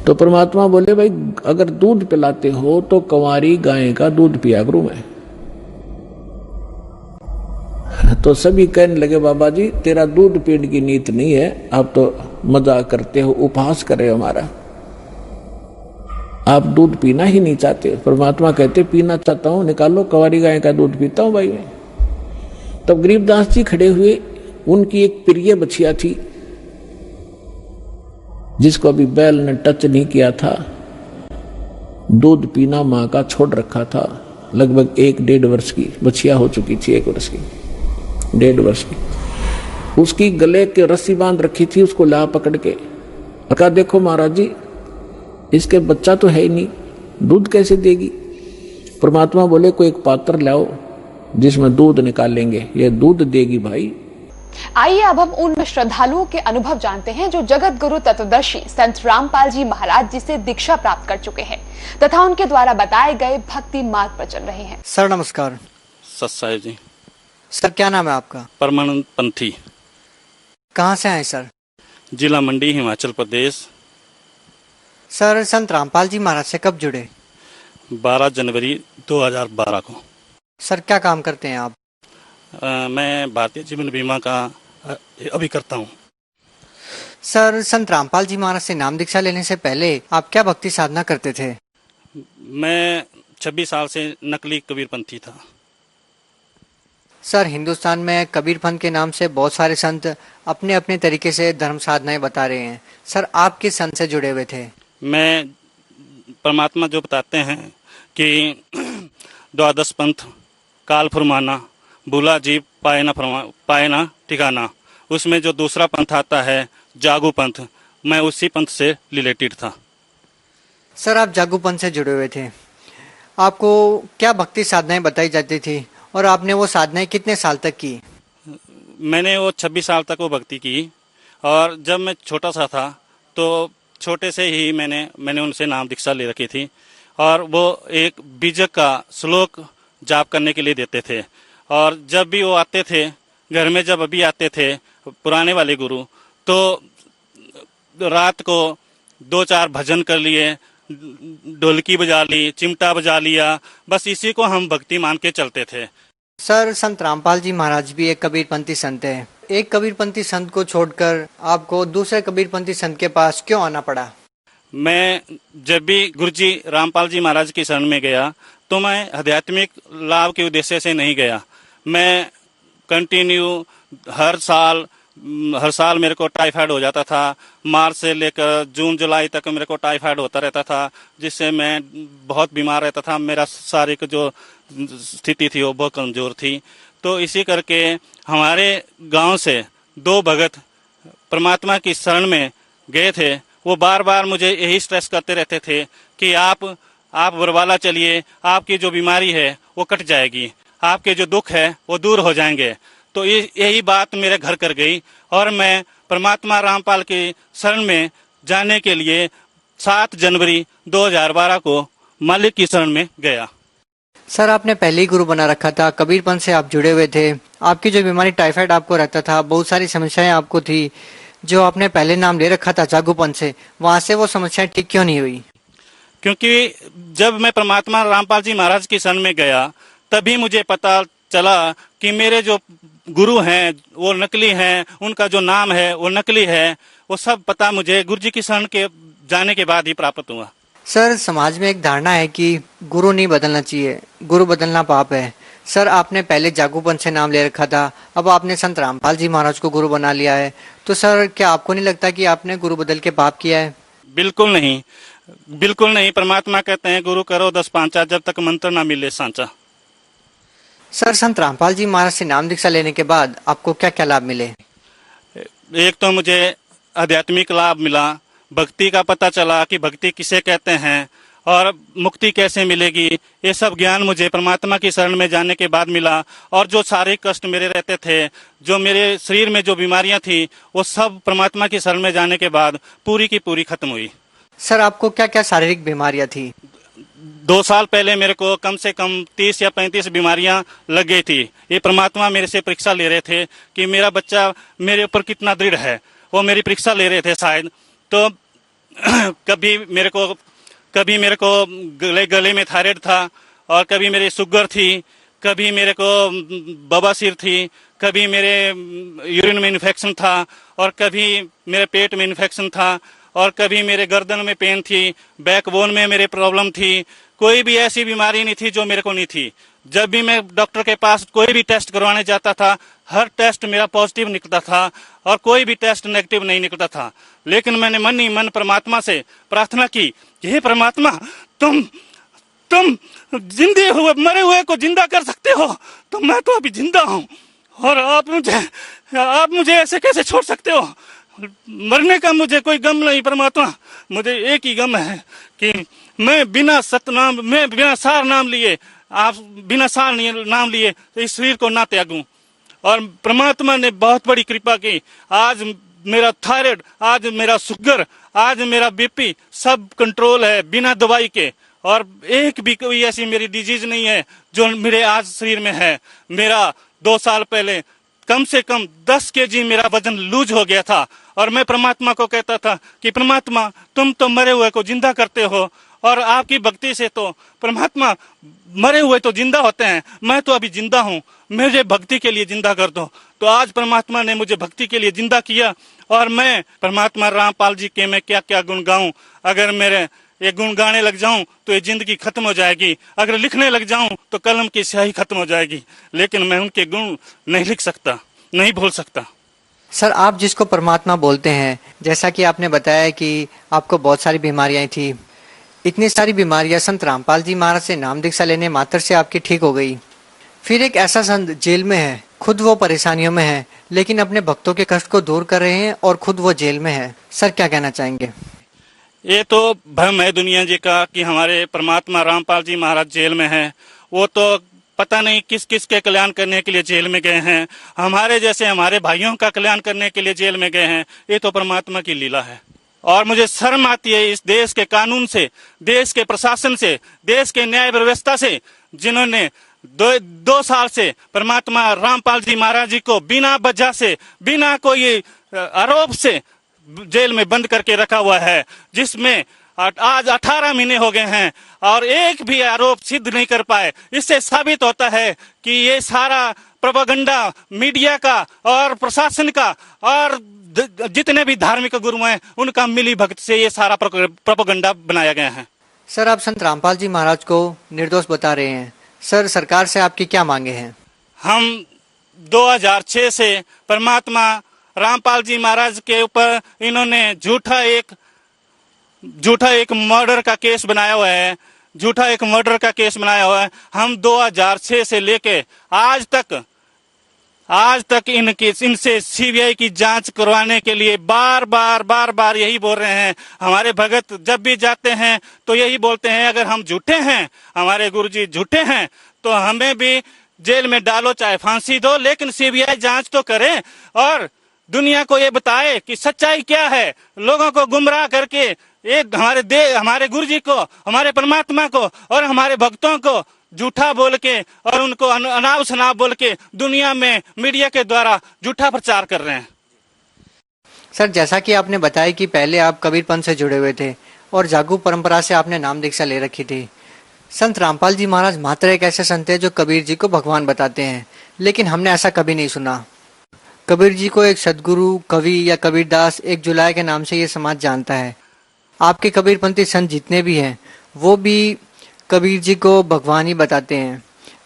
Speaker 2: तो परमात्मा बोले भाई अगर दूध पिलाते हो तो कंवारी गाय का दूध पिया करूं मैं। तो सभी कहने लगे बाबा जी तेरा दूध पीने की नीत नहीं है, आप तो मजाक करते हो, उपहास कर रहे हो हमारा, आप दूध पीना ही नहीं चाहते। परमात्मा कहते पीना चाहता हूं, निकालो, कंवारी गाय का दूध पीता हूं भाई मैं। तब गरीबदास जी खड़े हुए, उनकी एक प्रिय बछिया थी जिसको अभी बैल ने टच नहीं किया था, दूध पीना मां का छोड़ रखा था, लगभग 1-1.5 वर्ष की बछिया हो चुकी थी, 1 वर्ष की, 1.5 वर्ष की। उसकी गले के रस्सी बांध रखी थी, उसको ला पकड़ के कहा देखो महाराज जी इसके बच्चा तो है ही नहीं, दूध कैसे देगी? परमात्मा बोले कोई एक पात्र लाओ जिसमें दूध निकालेंगे, ये दूध देगी भाई।
Speaker 3: आइए अब हम उन श्रद्धालुओं के अनुभव जानते हैं जो जगत गुरु तत्वदर्शी संत रामपाल जी महाराज जी से दीक्षा प्राप्त कर चुके हैं तथा उनके द्वारा बताए गए भक्ति मार्ग पर चल रहे हैं।
Speaker 4: सर नमस्कार।
Speaker 5: सत साहिब जी।
Speaker 4: सर क्या नाम है आपका?
Speaker 5: परमानंद पंथी।
Speaker 4: कहाँ से आए सर?
Speaker 5: जिला मंडी, हिमाचल प्रदेश।
Speaker 4: सर संत रामपाल जी महाराज से कब जुड़े?
Speaker 5: 12 जनवरी 2012 को।
Speaker 4: सर क्या काम करते हैं आप?
Speaker 5: मैं भारतीय जीवन बीमा का अभी करता हूँ।
Speaker 4: सर संत रामपाल जी महाराज से नाम दीक्षा लेने से पहले आप क्या भक्ति साधना करते थे?
Speaker 5: मैं 26 साल से नकली कबीरपंथी था।
Speaker 4: सर हिंदुस्तान में कबीरपंथ के नाम से बहुत सारे संत अपने अपने तरीके से धर्म साधनाएं बता रहे हैं। सर आप किस संत से जुड़े हुए थे?
Speaker 5: मैं परमात्मा जो बताते हैं कि द्वादश पंथ काल फरमाना, भूला जीव पाए ना ठिकाना, उसमें जो दूसरा पंथ आता है जागू पंथ, मैं उसी पंथ से रिलेटेड था।
Speaker 4: सर आप जागू पंथ से जुड़े हुए थे, आपको क्या भक्ति साधनाएं बताई जाती थी और आपने वो साधनाएं कितने साल तक की?
Speaker 5: मैंने वो 26 साल तक वो भक्ति की, और जब मैं छोटा सा था तो छोटे से ही मैंने उनसे नाम दीक्षा ले रखी थी, और वो एक बीजक का श्लोक जाप करने के लिए देते थे। और जब भी वो आते थे घर में, जब अभी आते थे पुराने वाले गुरु, तो रात को 2-4 भजन कर लिए, ढोलकी बजा ली, चिमटा बजा लिया, बस इसी को हम भक्ति मान के चलते थे।
Speaker 4: सर संत रामपाल जी महाराज भी एक कबीरपंथी संत है, एक कबीरपंथी संत को छोड़कर आपको दूसरे कबीरपंथी संत के पास क्यों आना पड़ा?
Speaker 5: मैं जब भी गुरुजी रामपाल जी महाराज की शरण में गया तो मैं आध्यात्मिक लाभ के उद्देश्य से नहीं गया। मैं कंटिन्यू हर साल हर साल मेरे को टाइफाइड हो जाता था। मार्च से लेकर जून जुलाई तक मेरे को टाइफाइड होता रहता था, जिससे मैं बहुत बीमार रहता था। मेरा शारीरिक जो स्थिति थी वो बहुत कमज़ोर थी। तो इसी करके हमारे गांव से 2 भगत परमात्मा की शरण में गए थे। वो बार बार मुझे यही स्ट्रेस करते रहते थे कि आप बरवाला चलिए, आपकी जो बीमारी है वो कट जाएगी, आपके जो दुख है वो दूर हो जाएंगे। तो यही बात मेरे घर कर गई और मैं परमात्मा रामपाल की शरण में जाने के लिए 7 जनवरी 2012 को मालिक की शरण में गया।
Speaker 4: सर, आपने पहले ही गुरु बना रखा था, कबीरपंथ से आप जुड़े हुए थे। आपकी जो बीमारी टाइफाइड आपको रहता था, बहुत सारी समस्याएं आपको थी, जो आपने पहले नाम ले रखा था जागूपंथ से, वहां से वो समस्याएं ठीक क्यों नहीं हुई?
Speaker 5: क्योंकि जब मैं परमात्मा रामपाल जी महाराज की शरण में गया तभी मुझे पता चला कि मेरे जो गुरु हैं वो नकली हैं, उनका जो नाम है वो नकली है। वो सब पता मुझे गुरु जी की शरण के जाने के बाद ही प्राप्त हुआ।
Speaker 4: सर, समाज में एक धारणा है कि गुरु नहीं बदलना चाहिए, गुरु बदलना पाप है। सर, आपने पहले जागूपंथ से नाम ले रखा था, अब आपने संत रामपाल जी महाराज को गुरु बना लिया है, तो सर क्या आपको नहीं लगता कि आपने गुरु बदल के पाप किया है?
Speaker 5: बिल्कुल नहीं, बिल्कुल नहीं। परमात्मा कहते हैं गुरु करो 10 पांचा, जब तक मंत्र ना मिले सांचा।
Speaker 4: सर, संत रामपाल जी महाराज से नाम दीक्षा लेने के बाद आपको क्या क्या लाभ मिले?
Speaker 5: एक तो मुझे आध्यात्मिक लाभ मिला, भक्ति का पता चला कि भक्ति किसे कहते हैं और मुक्ति कैसे मिलेगी। ये सब ज्ञान मुझे परमात्मा की शरण में जाने के बाद मिला। और जो शारीरिक कष्ट मेरे रहते थे, जो मेरे शरीर में जो बीमारियां थी, वो सब परमात्मा की शरण में जाने के बाद पूरी की पूरी खत्म हुई।
Speaker 4: सर, आपको क्या क्या शारीरिक बीमारियां थी?
Speaker 5: 2 साल पहले मेरे को कम से कम 30 या 35 बीमारियां लग गई थी। ये परमात्मा मेरे से परीक्षा ले रहे थे कि मेरा बच्चा मेरे ऊपर कितना दृढ़ है। वो मेरी परीक्षा ले रहे थे शायद। तो कभी मेरे को गले में थायराइड था, और कभी मेरी शुगर थी, कभी मेरे को बवासीर थी, कभी मेरे यूरिन में इन्फेक्शन था, और कभी मेरे पेट में इन्फेक्शन था, और कभी मेरे गर्दन में पेन थी, बैकबोन में मेरे प्रॉब्लम थी। कोई भी ऐसी बीमारी नहीं थी जो मेरे को नहीं थी। जब भी मैं डॉक्टर के पास कोई भी टेस्ट करवाने जाता था, हर टेस्ट मेरा पॉजिटिव निकलता था और कोई भी टेस्ट नेगेटिव नहीं निकलता था। लेकिन मैंने मन ही मन परमात्मा से प्रार्थना की, हे परमात्मा, तुम जिंदे हुए मरे हुए को जिंदा कर सकते हो, तो मैं तो अभी जिंदा हूँ, और आप मुझे ऐसे कैसे छोड़ सकते हो? मरने का मुझे कोई गम नहीं परमात्मा, मुझे एक ही गम है कि मैं बिना सार नाम लिए, आप बिना सार नाम लिए इस शरीर को ना त्यागूं। और परमात्मा ने बहुत बड़ी कृपा की। आज मेरा थायराइड, आज मेरा शुगर, आज मेरा बीपी सब कंट्रोल है बिना दवाई के, और एक भी कोई ऐसी मेरी डिजीज नहीं है जो मेरे आज शरीर में है। मेरा 2 साल पहले कम से कम 10 kg मेरा वजन लूज हो गया था, और मैं परमात्मा को कहता था कि परमात्मा, तुम तो मरे हुए को जिंदा करते हो, और आपकी भक्ति से तो परमात्मा मरे हुए तो जिंदा होते हैं, मैं तो अभी जिंदा हूँ, मुझे भक्ति के लिए जिंदा कर दो। तो आज परमात्मा ने मुझे भक्ति के लिए जिंदा किया, और मैं परमात्मा रामपाल जी के मैं क्या क्या गुण गाऊं। अगर मेरे ये गुण गाने लग जाऊं तो ये जिंदगी खत्म हो जाएगी, अगर लिखने लग जाऊं तो कलम की स्याही खत्म हो जाएगी, लेकिन मैं उनके गुण नहीं लिख सकता, नहीं भूल सकता।
Speaker 4: सर, आप जिसको परमात्मा बोलते हैं, जैसा कि आपने बताया कि आपको बहुत सारी बीमारियां थी, इतनी सारी बीमारियां संत रामपाल जी महाराज से नाम दीक्षा लेने मात्र से आपकी ठीक हो गई। फिर एक ऐसा संत जेल में है, खुद वो परेशानियों में है, लेकिन अपने भक्तों के कष्ट को दूर कर रहे हैं, और खुद वो जेल में है। सर, क्या कहना चाहेंगे?
Speaker 5: ये तो भ्रम है दुनिया जी का कि हमारे परमात्मा रामपाल जी महाराज जेल में हैं। वो तो पता नहीं किस किस के कल्याण करने के लिए जेल में गए हैं, हमारे जैसे हमारे भाइयों का कल्याण करने के लिए जेल में गए हैं। ये तो परमात्मा की लीला है, और मुझे शर्म आती है इस देश के कानून से, देश के प्रशासन से, देश के न्याय व्यवस्था से, जिन्होंने 2 साल से परमात्मा रामपाल जी महाराज जी को बिना वजह से, बिना कोई आरोप से जेल में बंद करके रखा हुआ है, जिसमें आज 18 महीने हो गए हैं और एक भी आरोप सिद्ध नहीं कर पाए। इससे साबित होता है कि ये सारा प्रोपेगेंडा मीडिया का और प्रशासन का और जितने भी धार्मिक गुरु हैं उनका मिली भक्त से ये सारा प्रोपेगेंडा बनाया गया है।
Speaker 4: सर, आप संत रामपाल जी महाराज को निर्दोष बता रहे हैं। सर, सरकार से आपकी क्या मांगे हैं?
Speaker 5: हम 2006 से परमात्मा रामपाल जी महाराज के ऊपर इन्होंने झूठा एक मर्डर का केस बनाया हुआ है, झूठा एक मर्डर का केस बनाया हुआ है। हम 2006 से लेके आज तक इनसे सीबीआई की जांच करवाने के लिए बार बार यही बोल रहे हैं। हमारे भगत जब भी जाते हैं तो यही बोलते हैं, अगर हम झूठे हैं, हमारे गुरुजी झूठे हैं, तो हमें भी जेल में डालो, चाहे फांसी दो, लेकिन सीबीआई जांच तो करे और दुनिया को ये बताए कि सच्चाई क्या है। लोगों को गुमराह करके एक हमारे गुरुजी को, हमारे परमात्मा को और हमारे भक्तों को झूठा बोल के और उनको अनाप शनाप बोल के दुनिया में मीडिया के द्वारा झूठा प्रचार कर रहे हैं।
Speaker 4: सर, जैसा कि आपने बताया कि पहले आप कबीर पंथ से जुड़े हुए थे और जागू परंपरा से आपने नाम दीक्षा ले रखी थी। संत रामपाल जी महाराज मात्र एक ऐसे संत है जो कबीर जी को भगवान बताते हैं, लेकिन हमने ऐसा कभी नहीं सुना। कबीर जी को एक सदगुरु, कवि या कबीरदास, एक जुलाय के नाम से ये समाज जानता है। आपके कबीरपंथी संत जितने भी हैं वो भी कबीर जी को भगवान ही बताते हैं,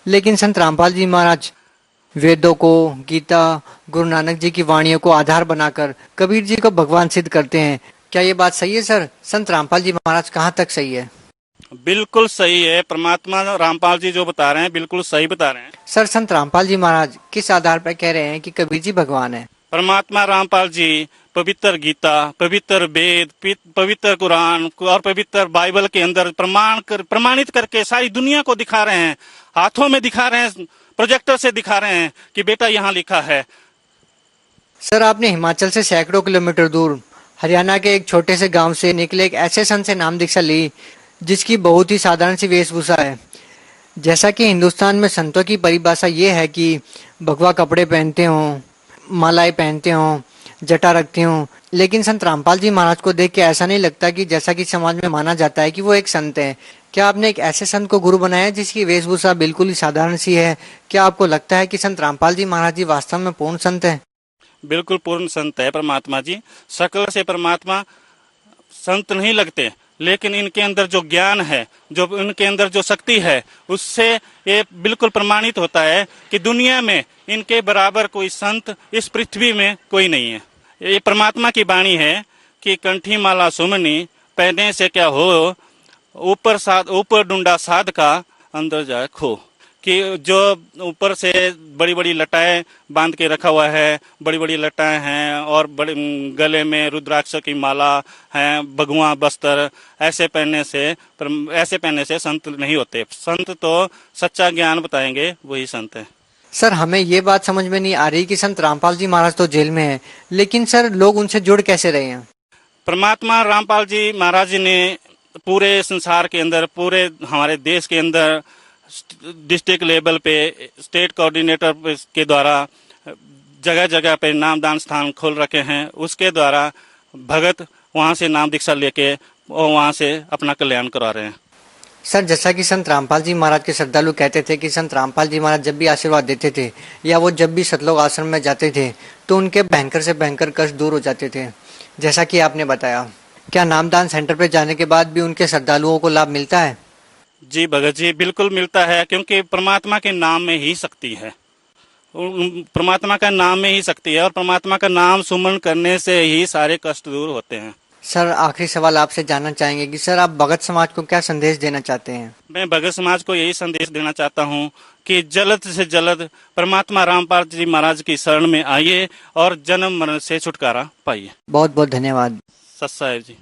Speaker 4: लेकिन संत रामपाल जी महाराज वेदों को, गीता, गुरु नानक जी की वाणियों को आधार बनाकर कबीर जी को भगवान सिद्ध करते हैं। क्या ये बात सही है सर? संत रामपाल जी महाराज कहाँ तक सही है?
Speaker 5: बिल्कुल सही है। परमात्मा रामपाल जी जो बता रहे हैं बिल्कुल सही बता रहे हैं।
Speaker 4: सर, संत रामपाल जी महाराज किस आधार पर कह रहे हैं कि कबीर जी भगवान है?
Speaker 5: परमात्मा रामपाल जी पवित्र गीता, पवित्र वेद, पवित्र कुरान और पवित्र बाइबल के अंदर प्रमाणित करके सारी दुनिया को दिखा रहे हैं, हाथों में दिखा रहे हैं, प्रोजेक्टर से दिखा रहे हैं कि बेटा यहाँ लिखा है।
Speaker 4: सर, आपने हिमाचल से सैकड़ों किलोमीटर दूर हरियाणा के एक छोटे से गांव से निकले एक ऐसे संत से नाम दीक्षा ली जिसकी बहुत ही साधारण सी वेशभूषा है। जैसा कि हिंदुस्तान में संतों की परिभाषा ये है कि भगवा कपड़े पहनते हों, मालाएं पहनते हों, जटा रखते हों, लेकिन संत रामपाल जी महाराज को देख के ऐसा नहीं लगता कि जैसा कि समाज में माना जाता है कि वो एक संत है। क्या आपने एक ऐसे संत को गुरु बनाया जिसकी वेशभूषा बिल्कुल ही साधारण सी है? क्या आपको लगता है कि संत रामपाल जी महाराज जी वास्तव में पूर्ण संत है?
Speaker 5: बिल्कुल पूर्ण संत है परमात्मा जी। सकल से परमात्मा संत नहीं लगते, लेकिन इनके अंदर जो ज्ञान है, जो इनके अंदर जो शक्ति है, उससे ये बिल्कुल प्रमाणित होता है कि दुनिया में इनके बराबर कोई संत इस पृथ्वी में कोई नहीं है। ये परमात्मा की वाणी है कि कंठी माला सुमनी पहने से क्या हो, ऊपर डूंडा साध का अंदर जाए खो। कि जो ऊपर से बड़ी बड़ी लटाएं बांध के रखा हुआ है, बड़ी बड़ी लटाएं हैं और बड़े गले में रुद्राक्ष की माला है, भगवा वस्त्र, ऐसे पहनने से संत नहीं होते। संत तो सच्चा ज्ञान बताएंगे, वही संत है।
Speaker 4: सर, हमें ये बात समझ में नहीं आ रही कि संत रामपाल जी महाराज तो जेल में है, लेकिन सर लोग उनसे जुड़ कैसे रहे हैं?
Speaker 5: परमात्मा रामपाल जी महाराज ने पूरे संसार के अंदर, पूरे हमारे देश के अंदर डिस्ट्रिक्ट लेवल पे स्टेट कोऑर्डिनेटर के द्वारा जगह जगह पे नामदान स्थान खोल रखे हैं। उसके द्वारा भगत वहां से नाम दीक्षा लेके और वहां से अपना कल्याण करा रहे हैं।
Speaker 4: सर, जैसा कि संत रामपाल जी महाराज के श्रद्धालु कहते थे कि संत रामपाल जी महाराज जब भी आशीर्वाद देते थे या वो जब भी सतलोक आश्रम में जाते थे तो उनके भयंकर से भयंकर कष्ट दूर हो जाते थे, जैसा कि आपने बताया। क्या नामदान सेंटर पे जाने के बाद भी उनके श्रद्धालुओं को लाभ मिलता है?
Speaker 5: जी भगत जी, बिल्कुल मिलता है, क्योंकि परमात्मा के नाम में ही शक्ति है। परमात्मा का नाम में ही शक्ति है और परमात्मा का नाम सुमन करने से ही सारे कष्ट दूर होते हैं।
Speaker 4: सर, आखिरी सवाल आपसे जानना चाहेंगे कि सर आप भगत समाज को क्या संदेश देना चाहते हैं?
Speaker 5: मैं भगत समाज को यही संदेश देना चाहता हूँ कि जल्द से जल्द परमात्मा रामपाल जी महाराज की शरण में आइए और जन्म मरण से छुटकारा पाइए।
Speaker 4: बहुत बहुत धन्यवाद।
Speaker 5: सत साहेब जी।